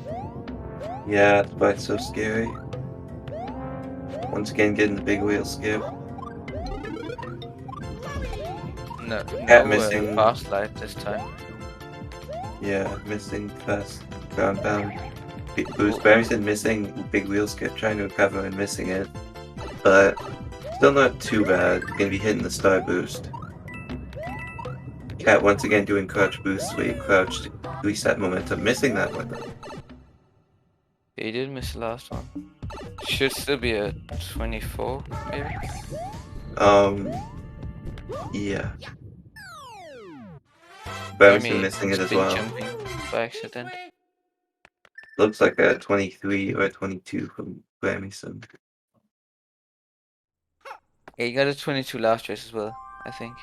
Yeah, that's why it's so scary. Once again, getting the big wheel skip. No, Cat no missing. fast light this time. Yeah, missing fast ground pound. Boost Brammyson missing big wheel skip, trying to recover and missing it. But still not too bad. Gonna be hitting the star boost. Cat once again doing crouch boosts where you crouch to reset momentum, missing that one. He did miss the last one. Should still be a 24, maybe? Yeah. Brammyson Brammy missing it as spin well. jumping by accident. Looks like a 23 or a 22 from Brammyson. Yeah, he got a 22 last race as well, I think.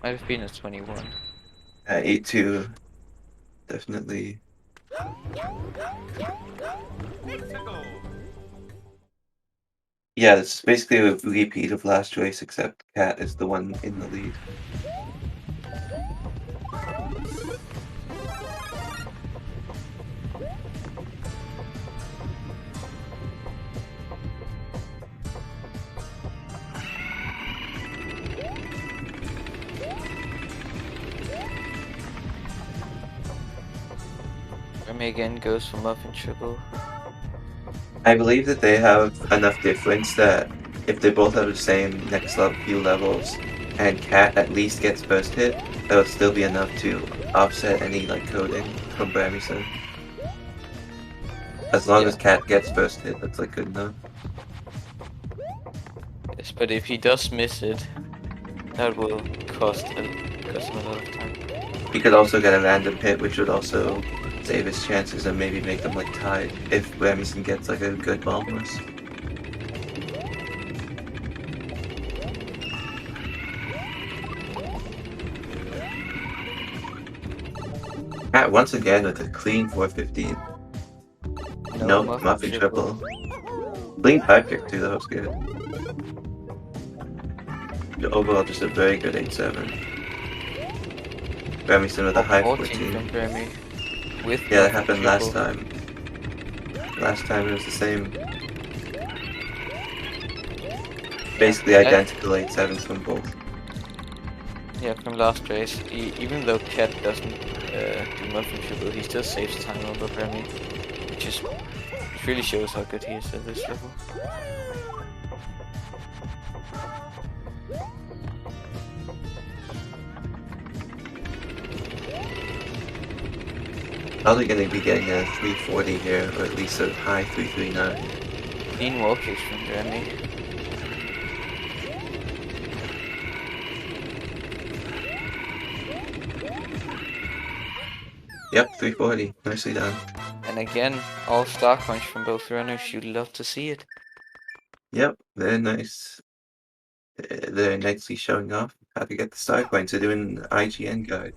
Might have been a 21. 8-2. Definitely. Yeah, it's basically a repeat of last race, except Cat is the one in the lead. Brammy again goes for muffin triple. I believe that they have enough difference that if they both have the same next level few levels and Cat at least gets first hit, that would still be enough to offset any like coding from Brammyson. As long Yeah. as Cat gets first hit, that's like good enough. Yes, but if he does miss it, that will cost him a lot of time. He could also get a random hit, which would also save his chances and maybe make them like tied if Brammyson gets like a good bomb rush. Cat once again with a clean 415. No, muffin triple. Clean pipe kick too, that was good. Overall, just a very good 8-7. Brammyson with a high 14. From Brammy. With Yeah, that muffin happened triple. last time. Last time it was the same. Basically identical 8-7s from both. Yeah, from last race. Even though Cat doesn't do muffin triple, he still saves time over Brammy, which really shows how good he is at this level. probably going to be getting a 340 here, or at least a high 339. Clean wall kicks from Grammy. Yep, 340. Nicely done. And again, all star coins from both runners. You'd love to see it. Yep, they're nice. They're nicely showing off how to get the star coins. They're doing an IGN guide.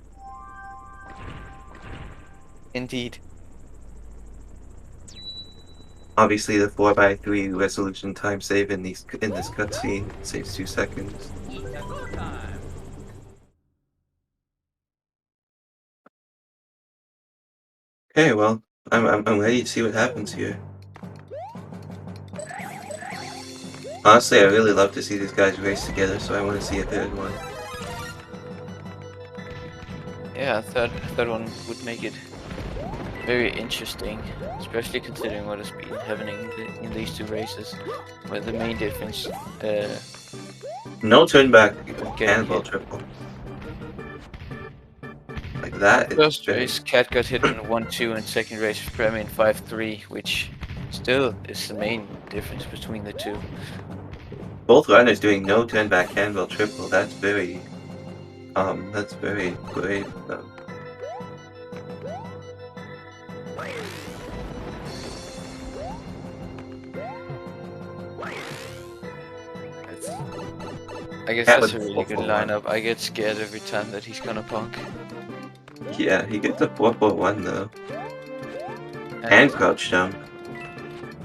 Indeed. Obviously, the 4x3 resolution time save in this cutscene saves 2 seconds. It's a good time. Okay, well, I'm ready to see what happens here. Honestly, I really love to see these guys race together, so I want to see a third one. Yeah, a third one would make it very interesting, especially considering what has been happening in these two races, where the main difference, No turn back getting cannonball hit. triple. Like that. First race, Cat got hit in 1-2, and second race, Bremy in 5-3, which still is the main difference between the two. Both runners doing no turn back cannonball triple. That's very brave of them. I guess Cat that's with a really good 4-4-1. lineup. I get scared every time that he's gonna punk. Yeah, he gets a 4-4-1 though. And crouch jump.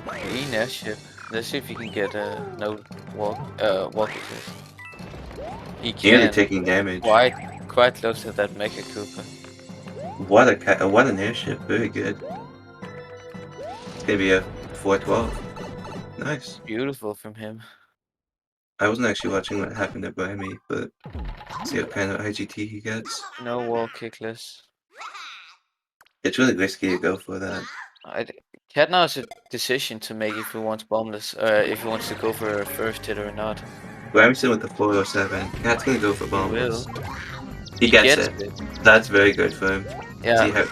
Clean airship. Let's see if he can get a no walk assist. He Nearly can. taking damage. Quite close to that Mecha Cooper. What an airship. Very good. It's gonna be a 412. Nice. Beautiful from him. I wasn't actually watching what happened at Brammy, but see what kind of IGT he gets. No wall kickless. It's really risky to go for that. Cat now has a decision to make if he wants bombless, if he wants to go for a first hit or not. Brammyson with the 407. Cat's gonna go for He bombs. will. He gets it. That's very good for him. Yeah. See how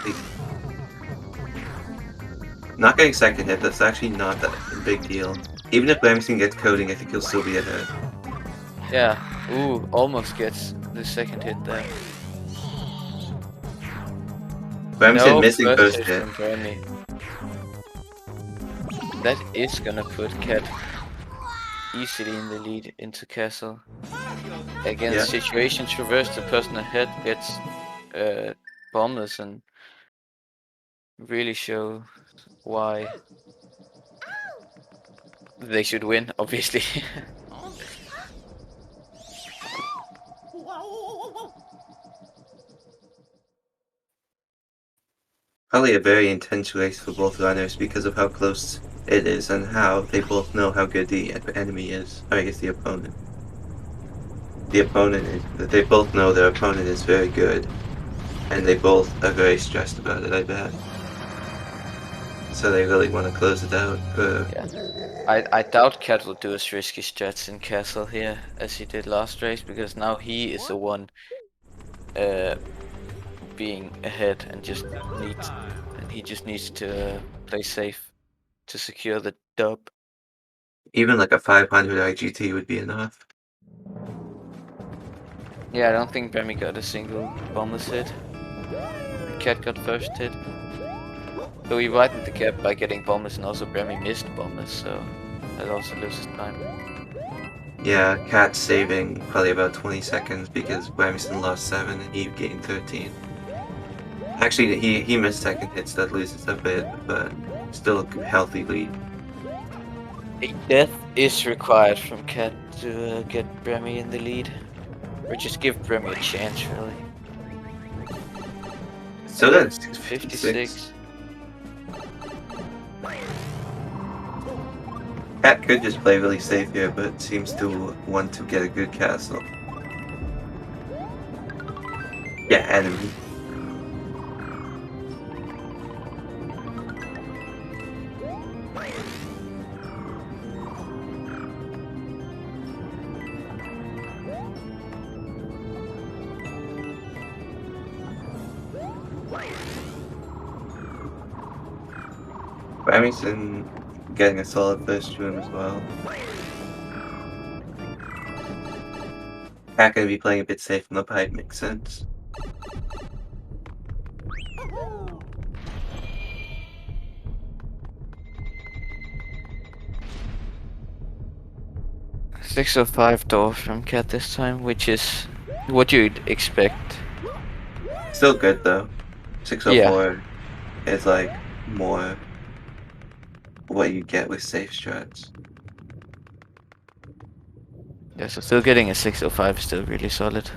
not getting second hit, that's actually not that big deal. Even if Brammyson gets coding, I think he'll still be ahead. Yeah. Ooh, almost gets the second hit there. Brammyson missing first hit. From Grammy. That is gonna put Cat easily in the lead into Castle. Against situations reversed, the person ahead gets bombless and really show why they should win, obviously. Probably a very intense race for both runners because of how close it is and how they both know how good the enemy is. Or I guess the opponent. They both know their opponent is very good. And they both are very stressed about it, I bet. So they really want to close it out. Yeah. I doubt Cat will do as risky strats in Castle here as he did last race, because now he is the one being ahead and he just needs to play safe to secure the dub. Even like a 500 IGT would be enough. Yeah, I don't think Bremy got a single bombless hit. Cat got first hit. So he widened the gap by getting bombless, and also Bremy missed bombless, so that also loses time. Yeah, Cat's saving probably about 20 seconds because Brammyson lost 7 and he gained 13. Actually, he missed second hits, that loses a bit, but still a healthy lead. A death is required from Cat to get Bremy in the lead. Or just give Bremy a chance, really. So that's 56. Cat could just play really safe here, but seems to want to get a good castle. Yeah, enemy. Brammyson getting a solid first run as well. Cat gonna be playing a bit safe on the pipe, makes sense. Woohoo! 605 door from Cat this time, which is what you'd expect. Still good though. Yeah. 604 is like more what you get with safe strats. Yeah, so still getting a 605 is still really solid.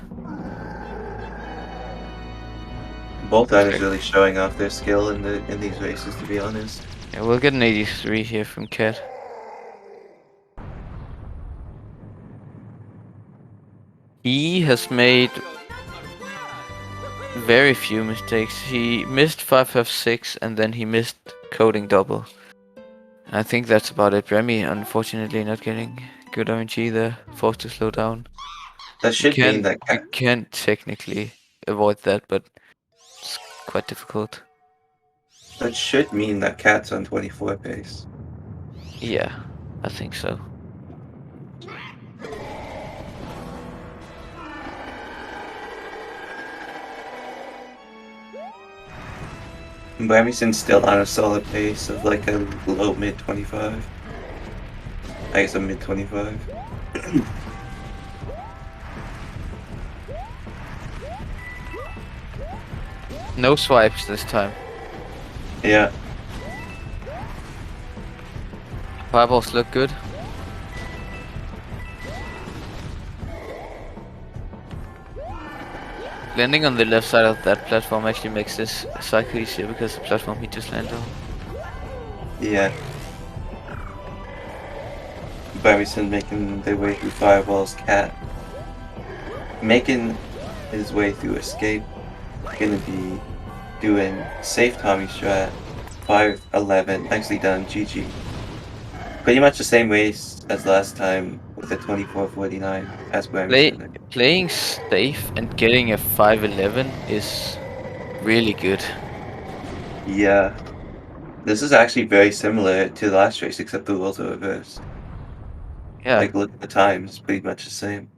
Both runners Okay. really showing off their skill in these races, to be honest. Yeah, we'll get an 83 here from Cat. He has made very few mistakes. He missed 556 and then he missed coding double. I think that's about it. Remy, unfortunately, not getting good RNG there. Forced to slow down. That should mean that You can technically avoid that, but it's quite difficult. Cat's on 24 pace. Yeah, I think so. Brammyson's still on a solid pace of like a low mid 25. I guess a mid 25. No swipes this time. Yeah. Fireballs look good. Landing on the left side of that platform actually makes this cycle easier because the platform he just landed on. Yeah. Brammyson making their way through fireballs. Cat making his way through escape. Gonna be doing safe Tommy strat. 511. Nicely done. GG. Pretty much the same race as last time with the 2449 as Brammyson. Playing safe and getting a 511 is really good. Yeah. This is actually very similar to the last race, except the rules are reversed. Yeah. Like, look at the times, pretty much the same.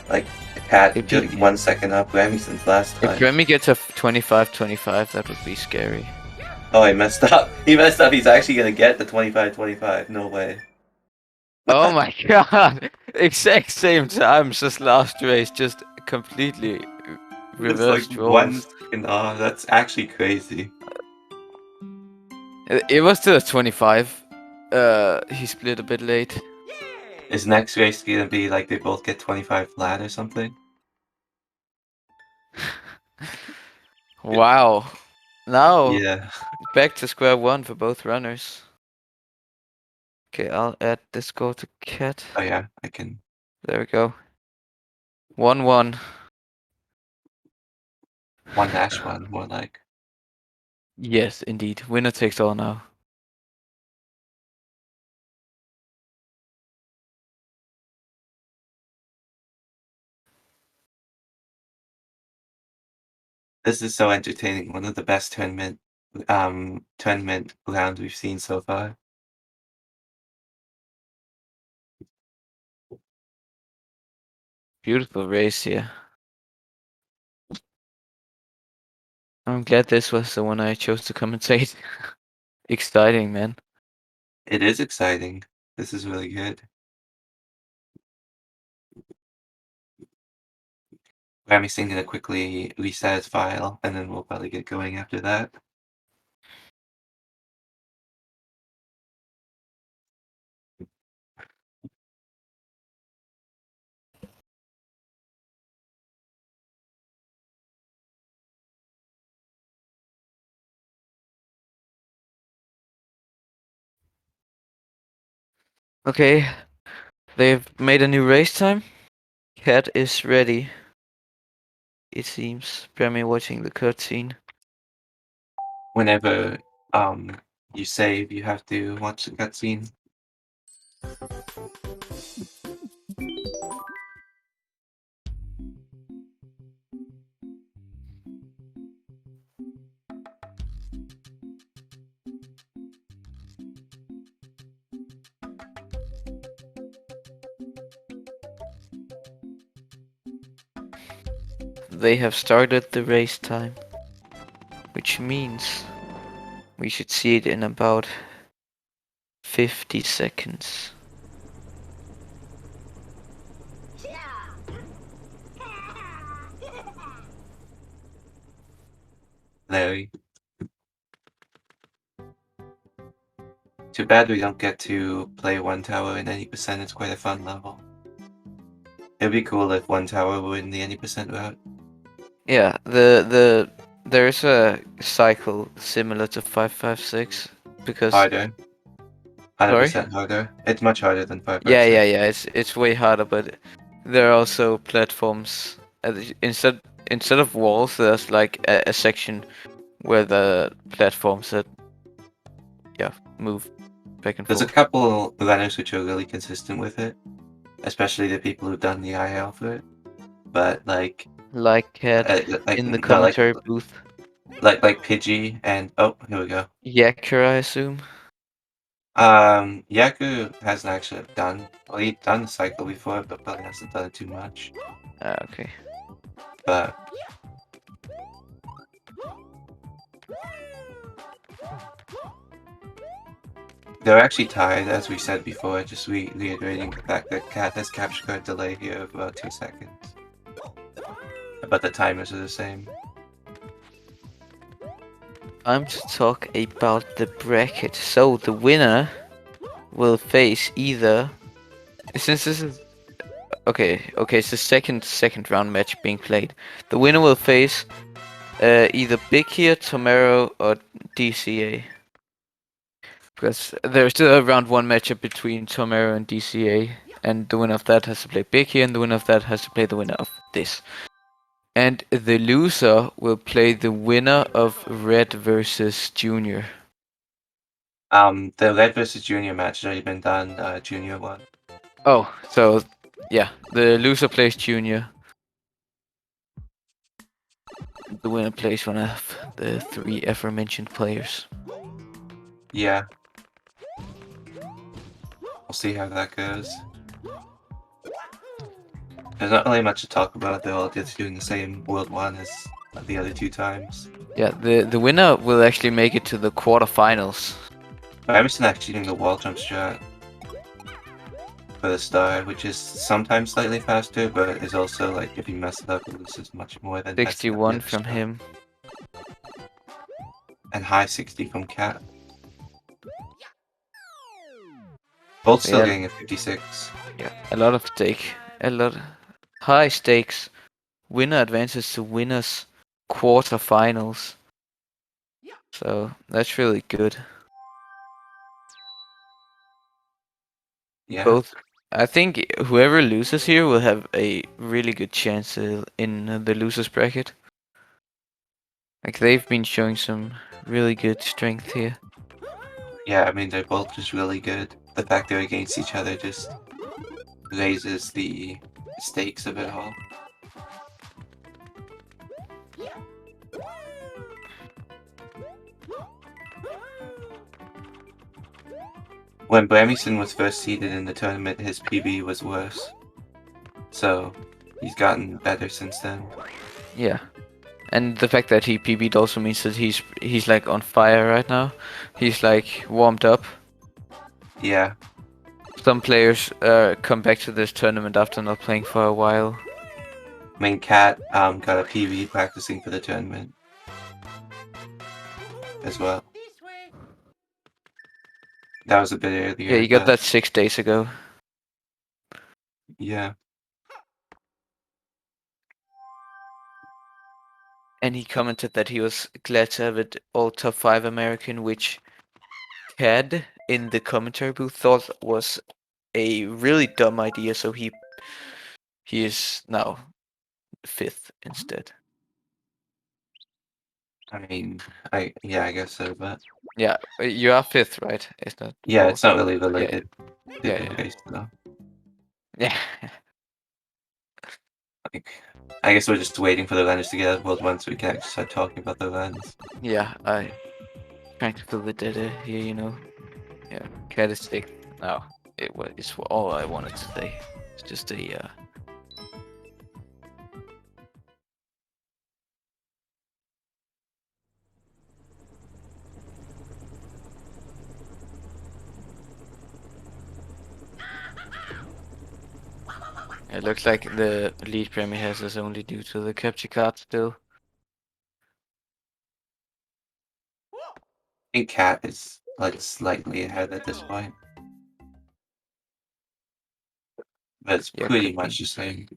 Like, Cat If just he, 1 second up Brammyson's last if time. Remy gets a 25-25, that would be scary. Oh, he messed up. He messed up. He's actually gonna get the 25-25. No way. Oh my god! Exact same times as last race, just completely It's like reversed 1 roles. second off. That's actually crazy. It was to the 25. He split a bit late. Is next race gonna be like they both get 25 flat or something? Wow. Now, Yeah. back to square one for both runners. Okay, I'll add the score to Cat. Oh yeah, I can. There we go. 1-1. 1-1, more like. Yes, indeed. Winner takes all now. This is so entertaining. One of the best tournament rounds we've seen so far. Beautiful race here. I'm glad this was the one I chose to commentate. Exciting, man. It is exciting. This is really good. Brammyson gonna quickly reset his file, and then we'll probably get going after that. Okay, they've made a new race time. Cat is ready. It seems. Bremy watching the cutscene. Whenever you save, you have to watch the cutscene. they have started the race time, which means we should see it in about 50 seconds. Larry. Too bad we don't get to play one tower in any percent. It's quite a fun level. It'd be cool if one tower were in the any percent route. Yeah, there's a cycle similar to 556 because Harder. sorry? 100% harder. It's much harder than Yeah, 556. yeah, yeah. It's way harder, but there are also platforms. Instead of walls, there's like a section where the platforms that move back and There's a forth. couple runners which are really consistent with it, especially the people who've done the IL for it. But like, Like Cat like in the no, commentary booth. like Pidgey and oh, here we go. Yakker, I assume. Yaku hasn't actually done. Well, he'd done the cycle before, but probably hasn't done it too much. Ah, okay. But they're actually tied, as we said before, just reiterating the fact that Cat has capture card delay here of about 2 seconds. But the timers are the same. Time to talk about the bracket. So the winner will face either. Since this is okay, it's the second round match being played. The winner will face either Big here, Tomorrow, or DCA. Because there's still a round one matchup between Tomorrow and DCA, and the winner of that has to play Big here, and the winner of that has to play the winner of this. And the loser will play the winner of Red versus Junior. The Red versus Junior match has already been done. Junior won. Oh, so yeah, the loser plays Junior. The winner plays one of the three aforementioned players. Yeah. We'll see how that goes. There's not really much to talk about. They're all just doing the same World 1 as the other 2 times. Yeah, the winner will actually make it to the quarterfinals. Brammyson actually doing the wall jump strat for the star, which is sometimes slightly faster, but is also like if you mess it up, it loses much more than messing up the 61 other from strat. him. And high 60 from Cat. Both So still yeah, getting a 56. yeah, a lot of stake, a lot high stakes. Winner advances to winners quarterfinals. So that's really good. Yeah. Both, I think whoever loses here will have a really good chance in the losers bracket. Like they've been showing some really good strength here. Yeah, I mean, they're both just really good. The fact they're against each other just raises the stakes of it all. When Brammyson was first seeded in the tournament, his PB was worse. So, he's gotten better since then. Yeah. And the fact that he PB'd also means that he's like on fire right now. He's like warmed up. Yeah, Some players come back to this tournament after not playing for a while. I mean, Cat got a PB practicing for the tournament as well. This way. That was a bit earlier. Yeah, he got but that 6 days ago. Yeah, And he commented that he was glad to have it all top 5 American, which Cad in the commentary booth thought was a really dumb idea, so he is now 5th instead. I mean, I guess so, but Yeah, you are 5th, right? It's not yeah, 4th. it's not really related to Yeah, the yeah. race though. Yeah. Like, I guess we're just waiting for the runners to get World 1 so we can actually start talking about the runs. Yeah, I trying to fill the data here, you know. Yeah, Cat is 6th now. It's all I wanted to say. It's just a It looks like the lead Bremy has is only due to the capture card still. I think Cat is like slightly ahead at this point. But it's Yeah, pretty could be. much the same.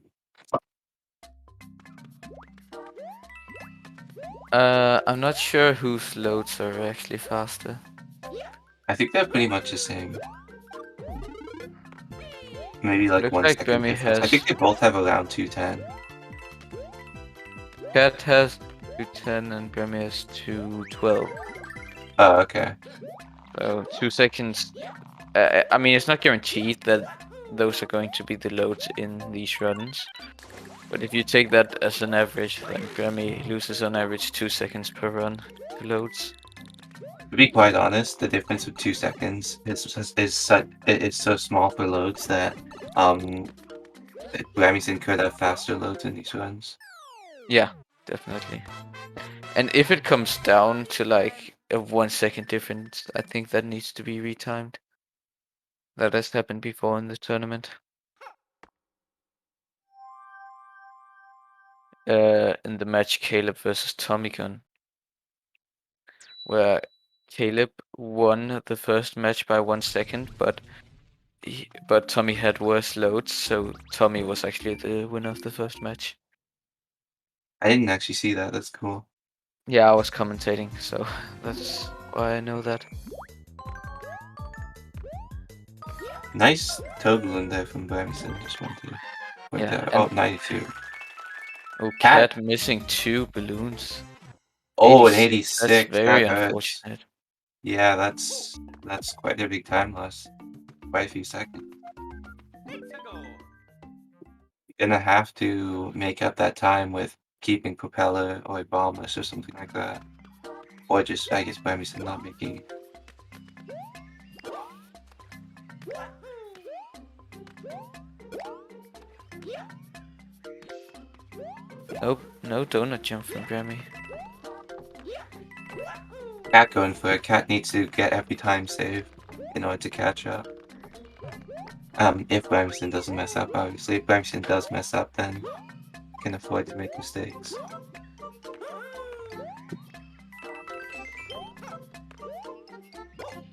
I'm not sure whose loads are actually faster. I think they're pretty much the same. Maybe like Looks 1 like second Bremy difference. I think has. they both have around 210. Cat has 210 and Bremy has 212. Oh, okay. So 2 seconds. I mean, it's not guaranteed that those are going to be the loads in these runs. But if you take that as an average, then Bremy loses on average 2 seconds per run to loads. To be quite honest, the difference of 2 seconds is so small for loads that Brammyson could have faster loads in these runs. Yeah, definitely. And if it comes down to like a 1 second difference, I think that needs to be retimed. That has happened before in the tournament. In the match Caleb versus Tommy Gun, where Caleb won the first match by 1 second, but Tommy had worse loads, so Tommy was actually the winner of the first match. I didn't actually see that. That's cool. Yeah, I was commentating, so that's why I know that. Nice toe balloon there from Brammyson. Just wanted to point Yeah, out. and Oh, 92. oh, Cat. Cat missing 2 balloons. Oh, an 86. That's 86. very That hurts. unfortunate. Yeah, that's quite a big time loss. Quite a few seconds. Gonna have to make up that time with keeping propeller or bombless or something like that. Or just, I guess, Brammyson not making. Nope, no donut jump from Grammy. Cat going for it. Cat needs to get every time save in order to catch up. If Brammyson doesn't mess up, obviously. If Brammyson does mess up, then can afford to make mistakes.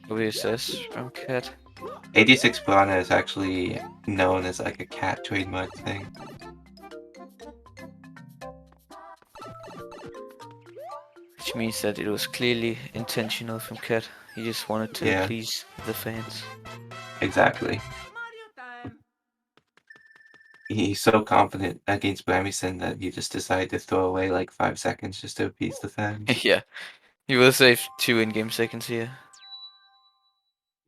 OSS from Cat. 86 Piranha is actually known as like a Cat trademark thing. Which means that it was clearly intentional from Cat. He just wanted to Yeah. please the fans. Exactly. He's so confident against Brammyson that he just decided to throw away like 5 seconds just to appease the fans. Yeah, he will save 2 in-game seconds here.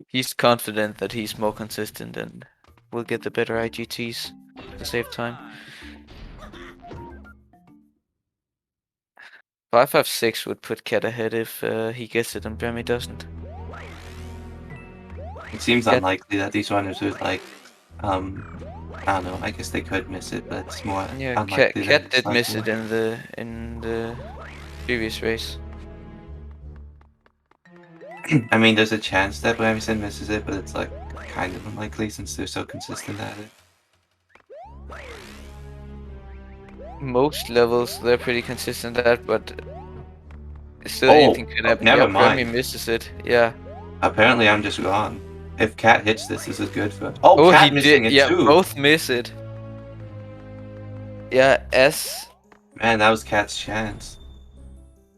He's confident that he's more consistent and will get the better IGTs to save time. 556 would put Cat ahead if he gets it and Bremy doesn't. It seems Cat- unlikely that these runners would like, I don't know, I guess they could miss it, but it's more Yeah, unlikely than Cat it's did miss likely. it in the previous race. I mean, there's a chance that Brammyson misses it, but it's like kind of unlikely since they're so consistent at it. Most levels they're pretty consistent at, but still Oh, anything could happen. never Yeah, Bremy mind. misses it. Yeah. Apparently, I'm just wrong. If Cat hits this is good for. Oh, Oh, Cat he missing did. it Yeah, too. both miss it. Yeah, Man, that was Cat's chance.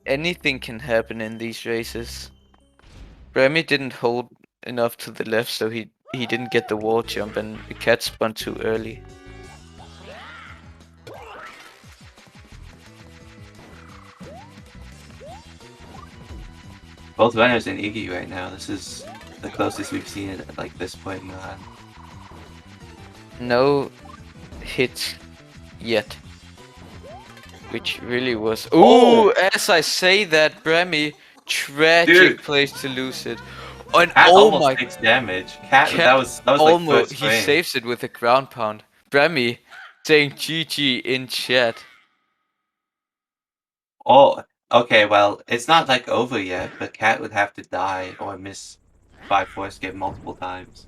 anything can happen in these races. Bremy didn't hold enough to the left, so he didn't get the wall jump, and the Cat spun too early. Both runners in Iggy right now. This is the closest we've seen it at like this point in the run. No hits yet. Which really was. Oh! Ooh, as I say that, Bremy, tragic Dude. place to lose it. And Cat oh almost my, takes damage. Cat, Cat that was like almost, first he frame. saves it with a ground pound. Bremy saying GG in chat. Oh, okay, well, it's not like over yet, but Cat would have to die or miss 5 4 skip multiple times.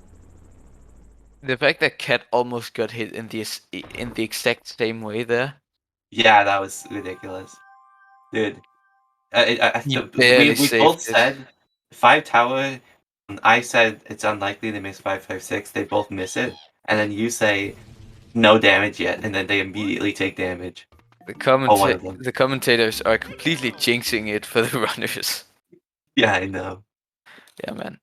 The fact that Cat almost got hit in the exact same way there. Yeah, that was ridiculous, dude. He barely We saved both it. said 5 tower. I said it's unlikely they miss 556. They both miss it, and then you say no damage yet, and then they immediately take damage. Or one of them. The commentators are completely jinxing it for the runners. Yeah, I know. Yeah, man.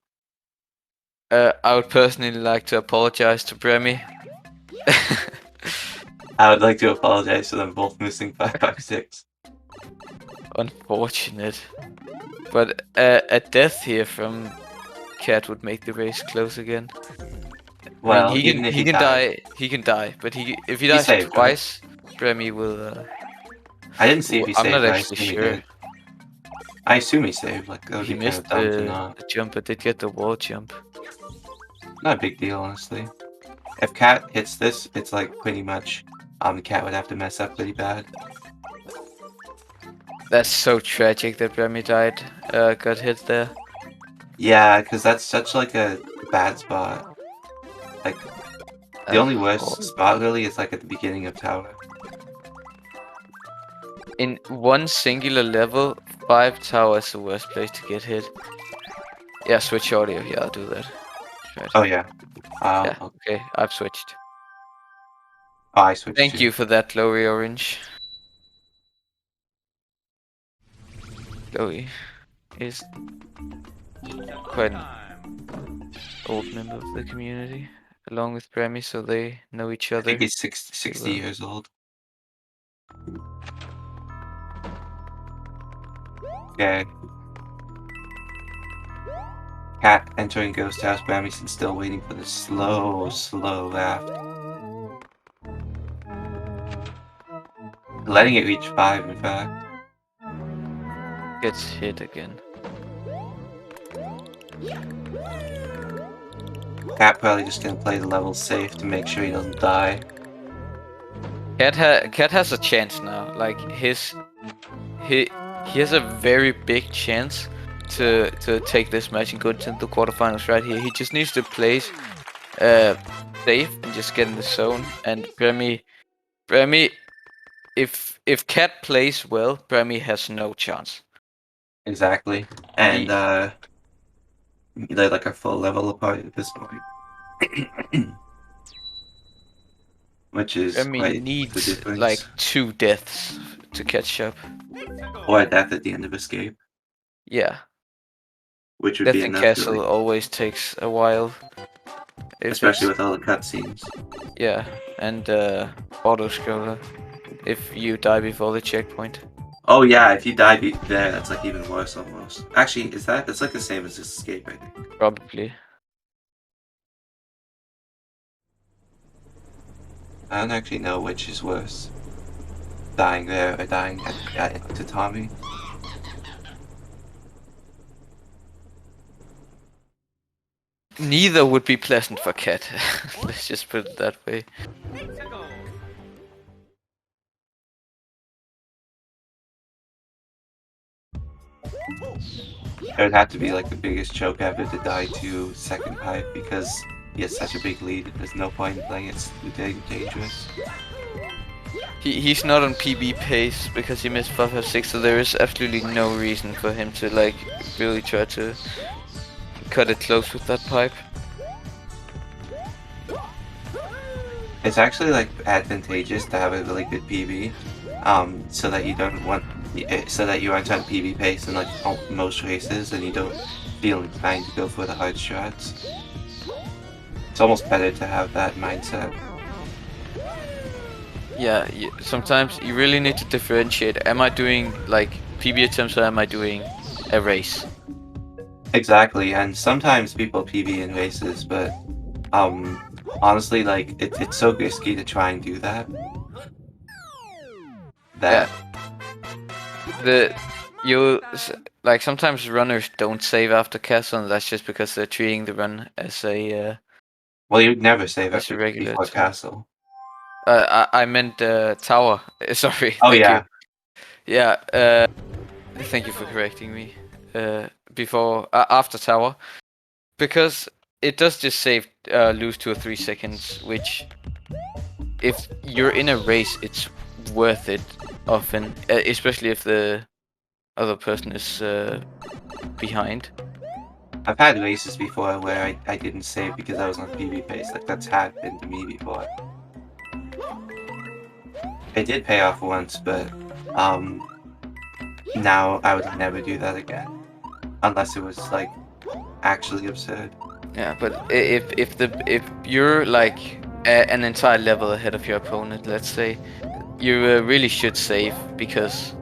I would personally like to apologize to Bremy. I would like to apologize for them both missing 556. Unfortunate. But a death here from Cat would make the race close again. Well, I mean, even if he can die. He can die, but if he dies saved, right? twice, Bremy will. I didn't see if he I'm not saved, but I actually assume he sure. did. I assume he saved. Like, that would He be kind of missed dumb to not. the jump, but did get the wall jump. Not a big deal, honestly. If Cat hits this, it's like pretty much the Cat would have to mess up pretty bad. That's so tragic that Bremy died. Got hit there. Yeah, because that's such like a bad spot. Like, the only worst Horrible. spot really is like at the beginning of tower. In one singular level, 5 tower is the worst place to get hit. Yeah, switch audio. Yeah, I'll do that. Right. Oh yeah. Yeah. Oh, Okay, I've switched. I switched Thank to. you for that, Glory Orange. Chloe is quite an old member of the community, along with Bremy, so they know each I other. think he's 60 well. years old. Okay. Cat entering Ghost House. Brammyson still waiting for the slow raft. Letting it reach 5, in fact. Gets hit again. Cat probably just gonna play the level safe to make sure he doesn't die. Cat has a chance now. Like he has a very big chance to take this match and go to the quarterfinals right here. He just needs to play safe and just get in the zone. And Bremy, if Cat plays well, Bremy has no chance. Exactly. And they're like a full level apart at this point. Which is Bremy quite the needs difference. like 2 deaths to catch up. Or a death at the end of escape. Yeah, Which would death be in enough to, castle like, always takes a while. If especially it's with all the cutscenes. yeah, and auto scroller. If you die before the checkpoint. Oh yeah, if you die there, that's like even worse almost. Actually, that's like the same as escape, I think. Probably. I don't actually know which is worse. Dying there or dying to Tommy. Neither would be pleasant for Cat. Let's just put it that way. It would have to be like the biggest choke ever to die to second pipe because he has such a big lead. There's no point in playing it's dangerous. He's not on PB pace because he missed 556, so there is absolutely no reason for him to like really try to cut it close with that pipe. It's actually like advantageous to have a really good PB, so that you don't want, so that you aren't on PB pace in like most races, and you don't feel inclined to go for the hard strats. It's almost better to have that mindset. Yeah, sometimes you really need to differentiate. Am I doing like PB attempts or am I doing a race? Exactly, and sometimes people PB in races, but honestly, like it's so risky to try and do that. Like sometimes runners don't save after castle, and that's just because they're treating the run as a well, you'd never save as a after regular before attempt. castle. I meant tower. Sorry. Oh Thank yeah. you. Yeah. Thank you for correcting me. Before after tower, because it does just save lose 2 or 3 seconds, which if you're in a race, it's worth it often, especially if the other person is behind. I've had races before where I didn't save because I was on PB pace. Like that's happened to me before. It did pay off once, but now I would never do that again, unless it was like actually absurd. Yeah, but if you're like an entire level ahead of your opponent, let's say, you really should save, because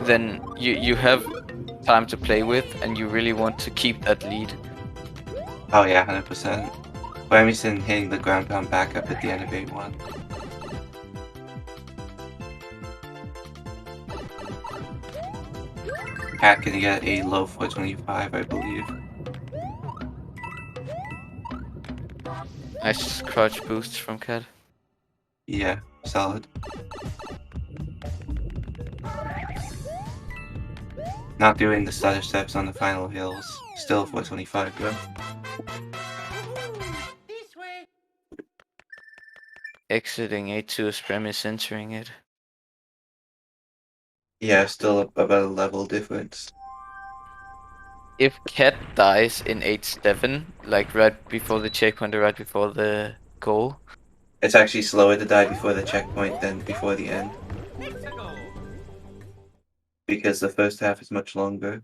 then you have time to play with, and you really want to keep that lead. Oh yeah, 100%. Brammyson hitting the ground pound back up at the end of 8-1. Cat can get a low 425, I believe. Nice crouch boosts from Cat. Yeah, solid. Not doing the stutter steps on the final hills. Still 425 though. This way. Exiting A2 as Brammyson entering it. Yeah, still about a level difference. If Cat dies in 8-7, like right before the checkpoint or right before the goal, It's actually slower to die before the checkpoint than before the end, Mexico. because the first half is much longer.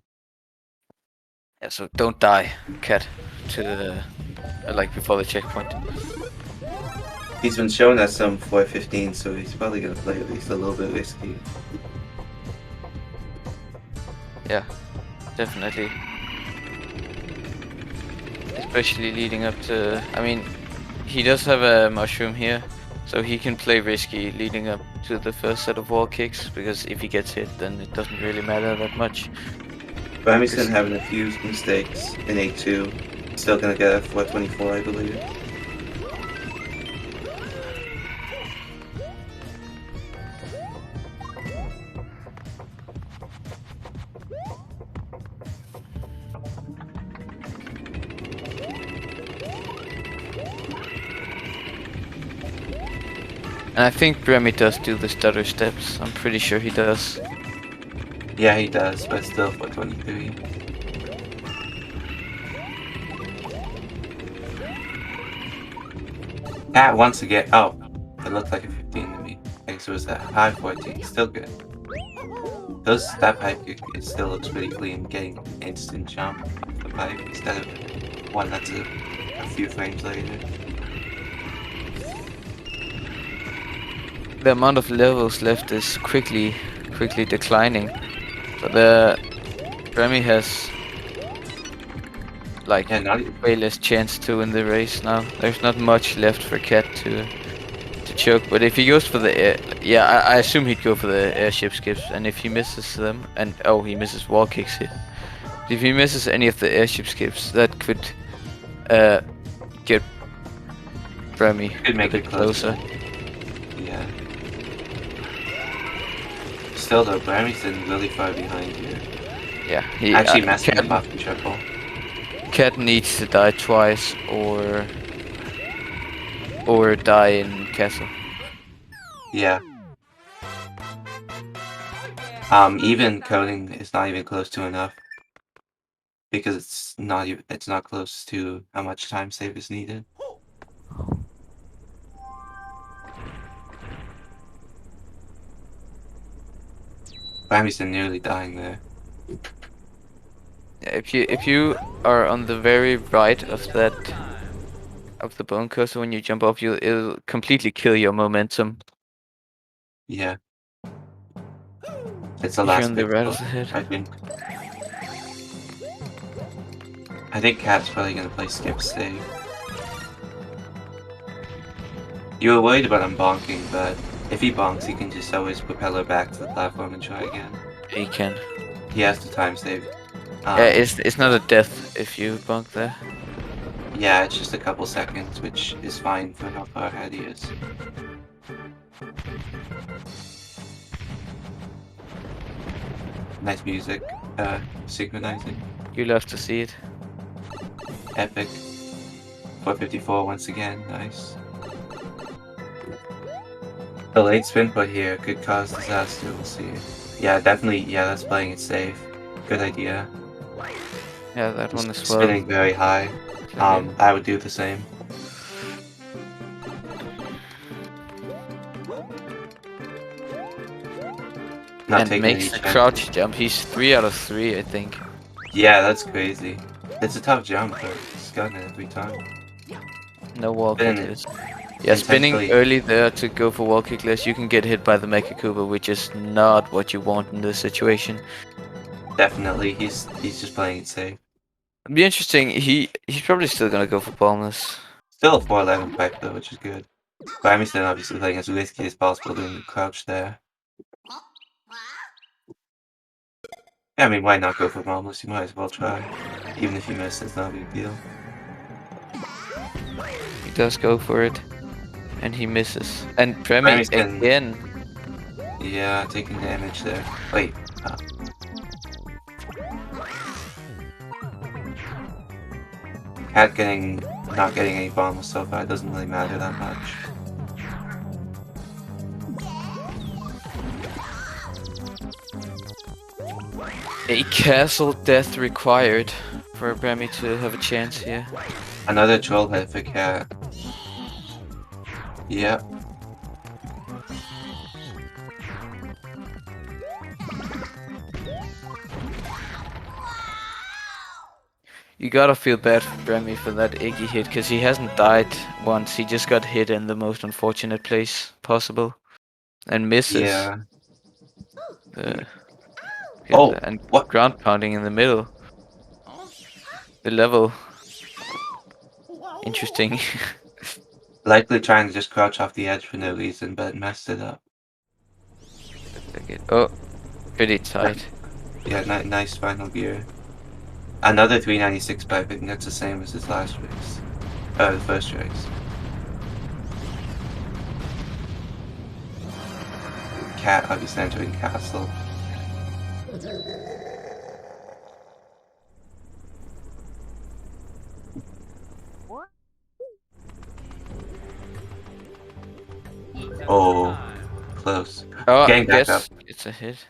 yeah, so don't die, Cat, to the like before the checkpoint. He's been shown as some 415, so he's probably gonna play at least a little bit risky. Yeah, definitely. Especially leading up to, I mean, he does have a mushroom here, so he can play risky leading up to the first set of wall kicks, because if he gets hit, then it doesn't really matter that much. Brammyson having a few mistakes in A2. Still gonna get a 424, I believe. And I think Remy does do the stutter steps. I'm pretty sure he does. Yeah, he does, but still 423. Cat wants to get. Oh, it looked like a 15 to me. I guess it was a high 14. Still good. That pipe kick, it still looks pretty clean, getting instant jump off the pipe instead of one that's a few frames later. The amount of levels left is quickly declining. So the Remy has like Yeah, not even. way less chance to win the race now. There's not much left for Cat to choke, but if he goes for the air, yeah, I assume he'd go for the airship skips, and if he misses them, and oh, he misses wall kicks here. If he misses any of the airship skips, that could get Remy Could a make bit it closer. Yeah. Still though, Brammyson really far behind here. Yeah, he Actually messing him up in triple. Cat needs to die twice or die in castle. Yeah. Even coding is not even close to enough. Because it's not close to how much time save is needed. Brammyson nearly dying there. Yeah, if you are on the very right of the bone coaster when you jump off, it'll completely kill your momentum. Yeah. It's the If you're last on the bit, right of the head. I think. I think Cat's probably gonna play skip save. You were worried about him bonking, but if he bonks, he can just always propeller back to the platform and try again. He can. He has to time save. Yeah, it's not a death if you bunk there. Yeah, it's just a couple seconds, which is fine for how far ahead he is. Nice music, synchronizing. You love to see it. Epic. 454 once again, nice. The late spin put here could cause disaster, we'll see. Yeah, definitely, yeah, that's playing it safe. Good idea. Yeah, that one as well. Spinning very high. I would do the same. Not And taking any makes the chances. crouch jump. He's 3 out of 3, I think. Yeah, that's crazy. It's a tough jump, but he's gotten it every time. No wall Spinning kickless. it Yeah, spinning intentionally. early there to go for wall kickless, you can get hit by the Mecha Koopa, which is not what you want in this situation. Definitely, he's just playing it safe. It'd be interesting. He's probably still gonna go for bombless. Still a 411 pipe though, which is good. Brammyson obviously playing as risky as possible doing the crouch there. Yeah, I mean, why not go for bombless? You might as well try. Even if you miss, it's not a big deal. He does go for it, and he misses. And Premi Brammyson, again. yeah, taking damage there. Wait, Cat not getting any bombs so far doesn't really matter that much. A castle death required for Bremy to have a chance here. Another troll head for Cat. Yep. You gotta feel bad for Bremy for that Iggy hit, because he hasn't died once. He just got hit in the most unfortunate place possible. And misses. Yeah. Oh, Oh, and what? ground pounding in the middle. The level. Interesting. Likely trying to just crouch off the edge for no reason, but messed it up. Oh, pretty tight. Yeah, nice final gear. Another 396 pipe, I think that's the same as his last race. The first race. Cat obviously entering castle. Oh, close. Oh, Getting back up. it's a hit.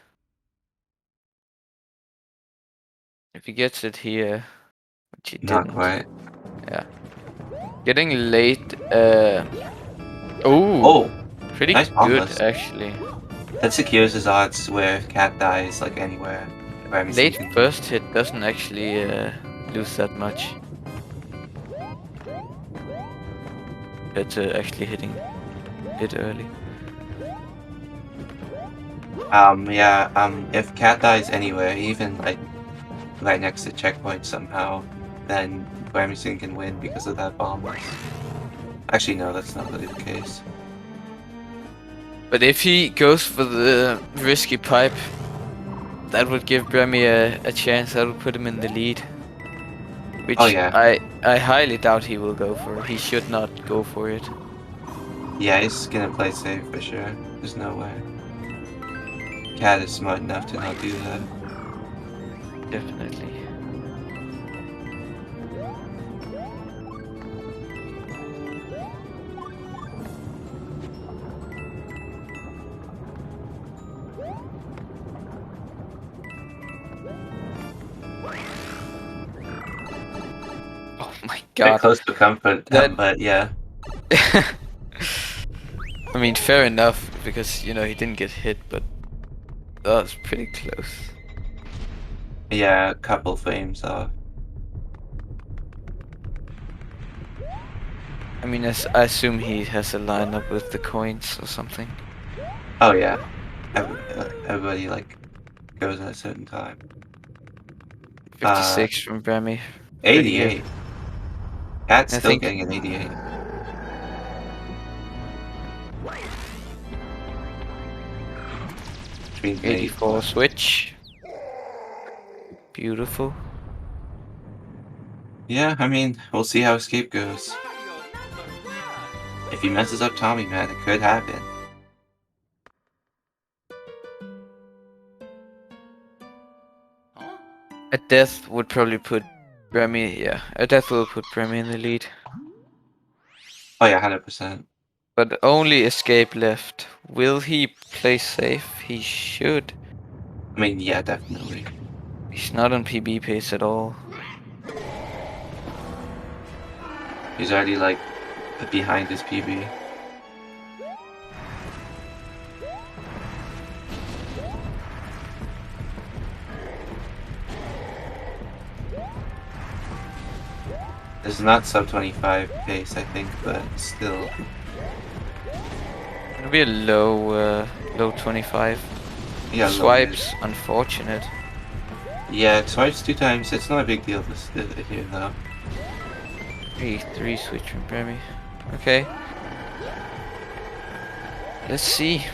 If he gets it here, which he Not didn't. quite. Yeah. Getting late, Oh, pretty nice good bombless. actually. That secures his odds where if Cat dies, like anywhere. Brammyson Late can first hit doesn't actually lose that much. But actually hitting it early. If Cat dies anywhere, even like right next to checkpoint somehow, then Brammyson can win because of that bombless. Actually, no, that's not really the case. But if he goes for the risky pipe, that would give Bremy a chance. That would put him in the lead. Which Oh, yeah. I highly doubt he will go for. He should not go for it. Yeah, he's gonna play safe for sure. There's no way. Cat is smart enough to not do that. Definitely. Oh my Bit god. close to comfort, That- but yeah. I mean, fair enough, because, you know, he didn't get hit, but that was pretty close. Yeah, a couple frames off. I mean, I assume he has a lineup with the coins or something. Oh yeah. Everybody like goes at a certain time. 56 from Bremy. Pretty good. 88. Cat's I still think- getting an 88. Which means 84 switch. Beautiful. Yeah, I mean, we'll see how Escape goes. If he messes up Tommy, man, it could happen. A death would probably put Brammy, yeah, I definitely will put Brammy in the lead. Oh yeah, 100%. But only Escape left. Will he play safe? He should. I mean, yeah, definitely. He's not on PB pace at all. He's already like behind his PB. It's not sub 25 pace, I think, but still. It'll be a low 25. Yeah, low mid. Swipes, unfortunate. Yeah, swipes 2 times. It's not a big deal here though. 3 switch from Brammy. Okay. Let's see.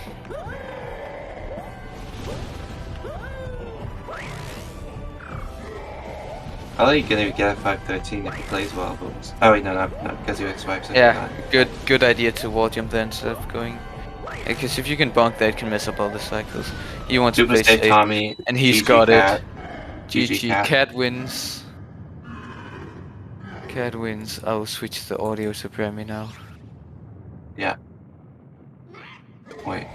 I like gonna get a 513 if he plays well, but oh wait, no, because you had swipes. I Yeah, forgot. good idea to wall jump there instead of going. Because if you can bonk that, it can mess up all the cycles. You want to Super play safe, safe, Tommy. and he's GG got Cat. it. GG GG, Cat. Cat wins. Cat wins. I will switch the audio to Brammy now. Yeah. Wait.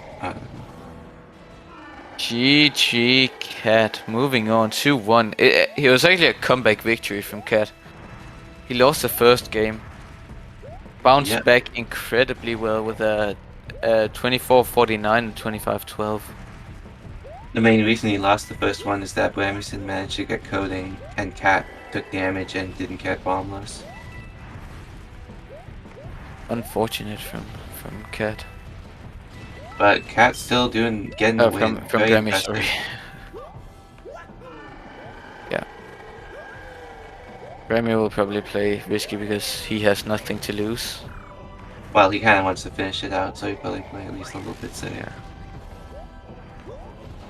GG Cat. Moving on, 2-1. It was actually a comeback victory from Cat. He lost the first game. Bounced Yeah. back incredibly well with a 24-49 and 25-12. The main reason he lost the first one is that Brammyson managed to get coding, and Cat took damage and didn't get bombless. Unfortunate from Cat. But Cat's still getting the win. From Very Grammy, impressive. sorry. Yeah. Grammy will probably play risky because he has nothing to lose. Well, he kind of wants to finish it out, so he probably play at least a little bit safe. Yeah.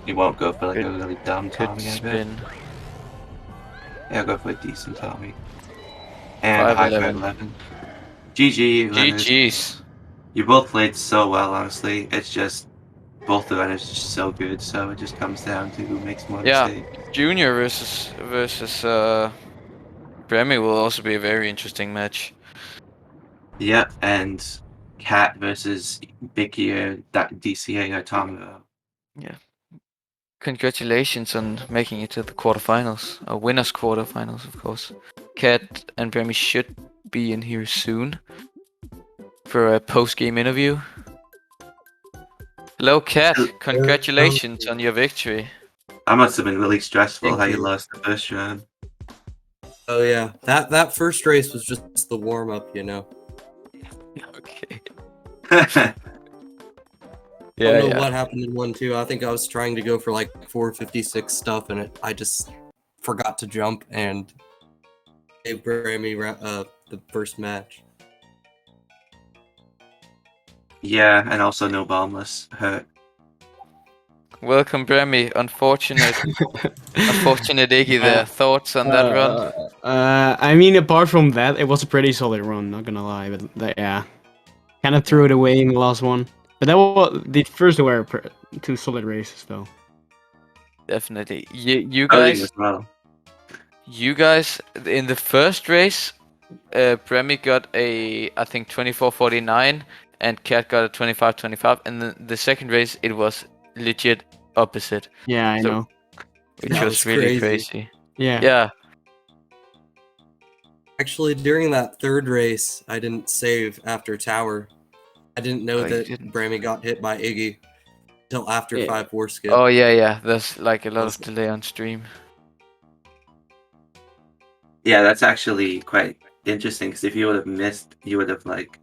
He won't go for like Could- a really dumb Could Tommy, I bet. spin. Yeah, go for a decent Tommy. And a high 5-11. 5-11. GG, Leonard. GG's. You both played so well, honestly. It's just both the runners are just so good, so it just comes down to who makes more Yeah. mistakes. Junior versus Grammy will also be a very interesting match. Yeah, and Cat versus Big Gear, DCA Automata. Yeah. Congratulations on making it to the quarterfinals. Winners quarterfinals, of course. Cat and Grammy should be in here soon for a post-game interview. Hello, Cat. Congratulations on your victory. That must have been really stressful Thank how you you. lost the first round. Oh yeah, that first race was just the warm up, you know. Okay. I Yeah, don't know yeah. what happened in 1-2. I think I was trying to go for like 456 stuff, and I just forgot to jump and gave Grammy the first match. Yeah, and also no bombless. Hurt. Welcome, Grammy. Unfortunate Iggy there. Thoughts on that run? I mean, apart from that, it was a pretty solid run. Not gonna lie, but yeah, kind of threw it away in the last one. But that was the first were 2 solid races, though. Definitely. You Coding guys, as well. in the first race, Grammy got I think 24-49, and Cat got a 25-25, and the second race it was legit opposite, Yeah, I So- know. which That was was really crazy. crazy. Yeah. Yeah. Actually, during that third race, I didn't save after tower. I didn't know Oh, you that didn't? Grammy got hit by Iggy until after Yeah. 5-4 skip. Oh yeah. There's like a lot Was- of delay on stream. Yeah, that's actually quite interesting, because if you would have missed, you would have like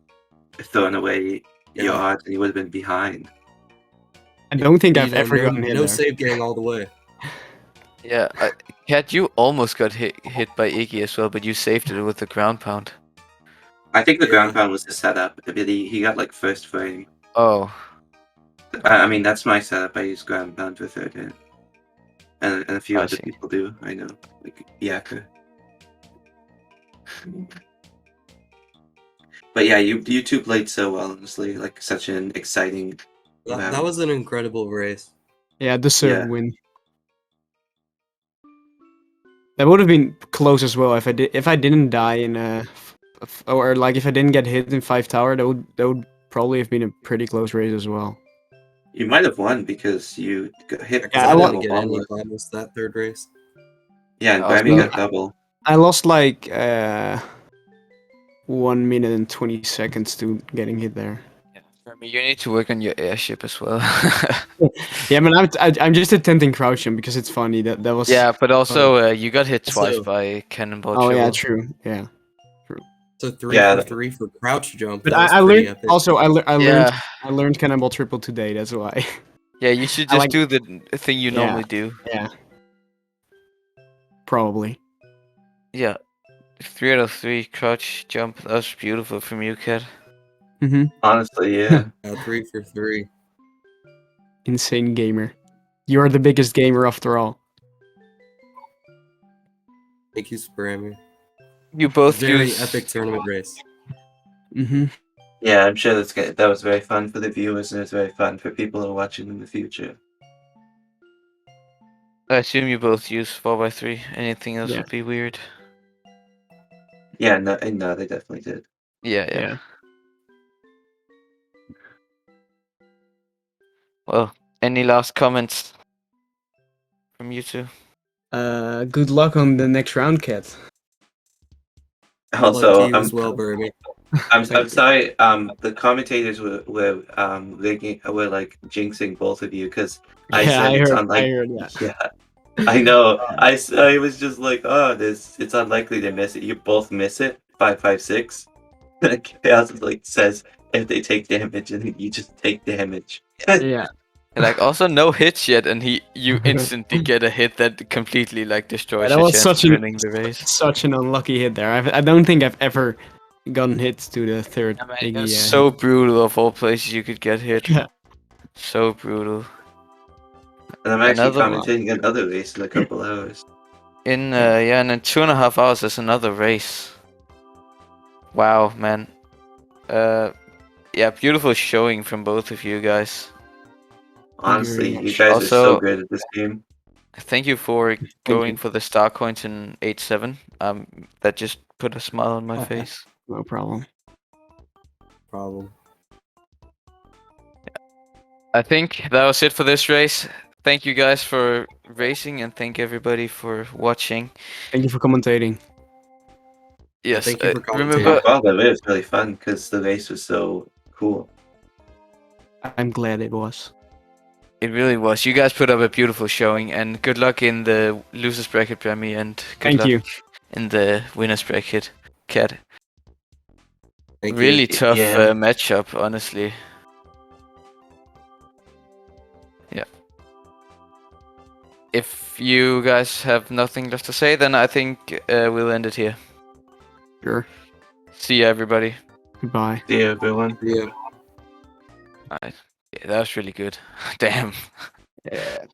thrown away your Yeah. odds and you would have been behind. I don't think You I've know, ever gotten hit no there. save getting all the way. Yeah, Cat, you almost got hit by Iggy as well, but you saved it with the ground pound. I think the Yeah. ground pound was the setup. But he got like first frame. Oh, I mean, that's my setup. I use ground pound for third hit. And a few I other see. people do, I know. Like Yaka. But yeah, you two played so well, honestly. Like such an exciting That was an incredible race. Yeah, deserved Yeah. win. That would have been close as well if I didn't die in or like if I didn't get hit in 5 tower. That would probably have been a pretty close race as well. You might have won because you got hit Because Yeah, I I didn't double get any bomb. bombs that third race. Yeah, and Also- Grammy got double. I lost like 1 minute and 20 seconds to getting hit there. I mean, you need to work on your airship as well. Yeah, I'm just attempting crouch jump because it's funny. That was Yeah, but also you got hit twice Also- by cannonball Oh yeah, triple. true. Yeah. So 3 Yeah, for that- 3 for crouch jump. But That was I pretty learned epic. also I learned Yeah, I learned cannonball triple today. That's why. yeah. You should I just like- do the thing you Yeah. normally do. Yeah. Probably. Yeah, 3 out of 3 crouch jump. That was beautiful from you, Cat. Mm-hmm. Honestly, yeah. 3 for 3. Insane gamer. You are the biggest gamer after all. Thank you, Brammy. You both Very use epic tournament race. Mm-hmm. Yeah, I'm sure that's good. That was very fun for the viewers, and it's very fun for people who are watching in the future. I assume you both use 4x3. Anything else Yeah. would be weird. Yeah, no, and no, they definitely did. Yeah. Yeah. Well, any last comments from you two? Good luck on the next round, Cat. Also, Luck to you as well, Brammy. I'm Thank you. sorry. The commentators were were like jinxing both of you because I Yeah, said I it's heard. unlikely. I heard that. Yeah, I know. I was just like, oh, it's unlikely to miss it. You both miss it. 556. Chaos like says if they take damage, and then you just take damage. Yeah. Like also no hits yet, and you instantly get a hit that completely like destroys That your was chance such of an winning the race. such an unlucky hit there. I don't think I've ever gotten hits to the third. I mean, Iggy, it's so brutal of all places you could get hit. Yeah. So brutal. And I'm actually Another one. commentating another race in a couple hours. In and in 2.5 hours there's another race. Wow, man. Yeah, beautiful showing from both of you guys. Honestly, very you much. guys are so Also- good at this game. Thank you for going you. for the star coins in 8-7. That just put a smile on my face. No problem. Problem. I think that was it for this race. Thank you guys for racing and thank everybody for watching. Thank you for commentating. Yes, Thank you for remember, Well, that was really fun because the race was so cool. I'm glad it was. it really was. You guys put up a beautiful showing and good luck in the losers bracket, Brammy, and good Thank luck you. in the winners bracket, Cat. Thank Really you. tough Yeah. matchup, honestly. Yeah. If you guys have nothing left to say, then I think we'll end it here. Sure. See ya, everybody. Goodbye. See you, everyone. Yeah. Alright. Yeah, that was really good. Damn. Yeah.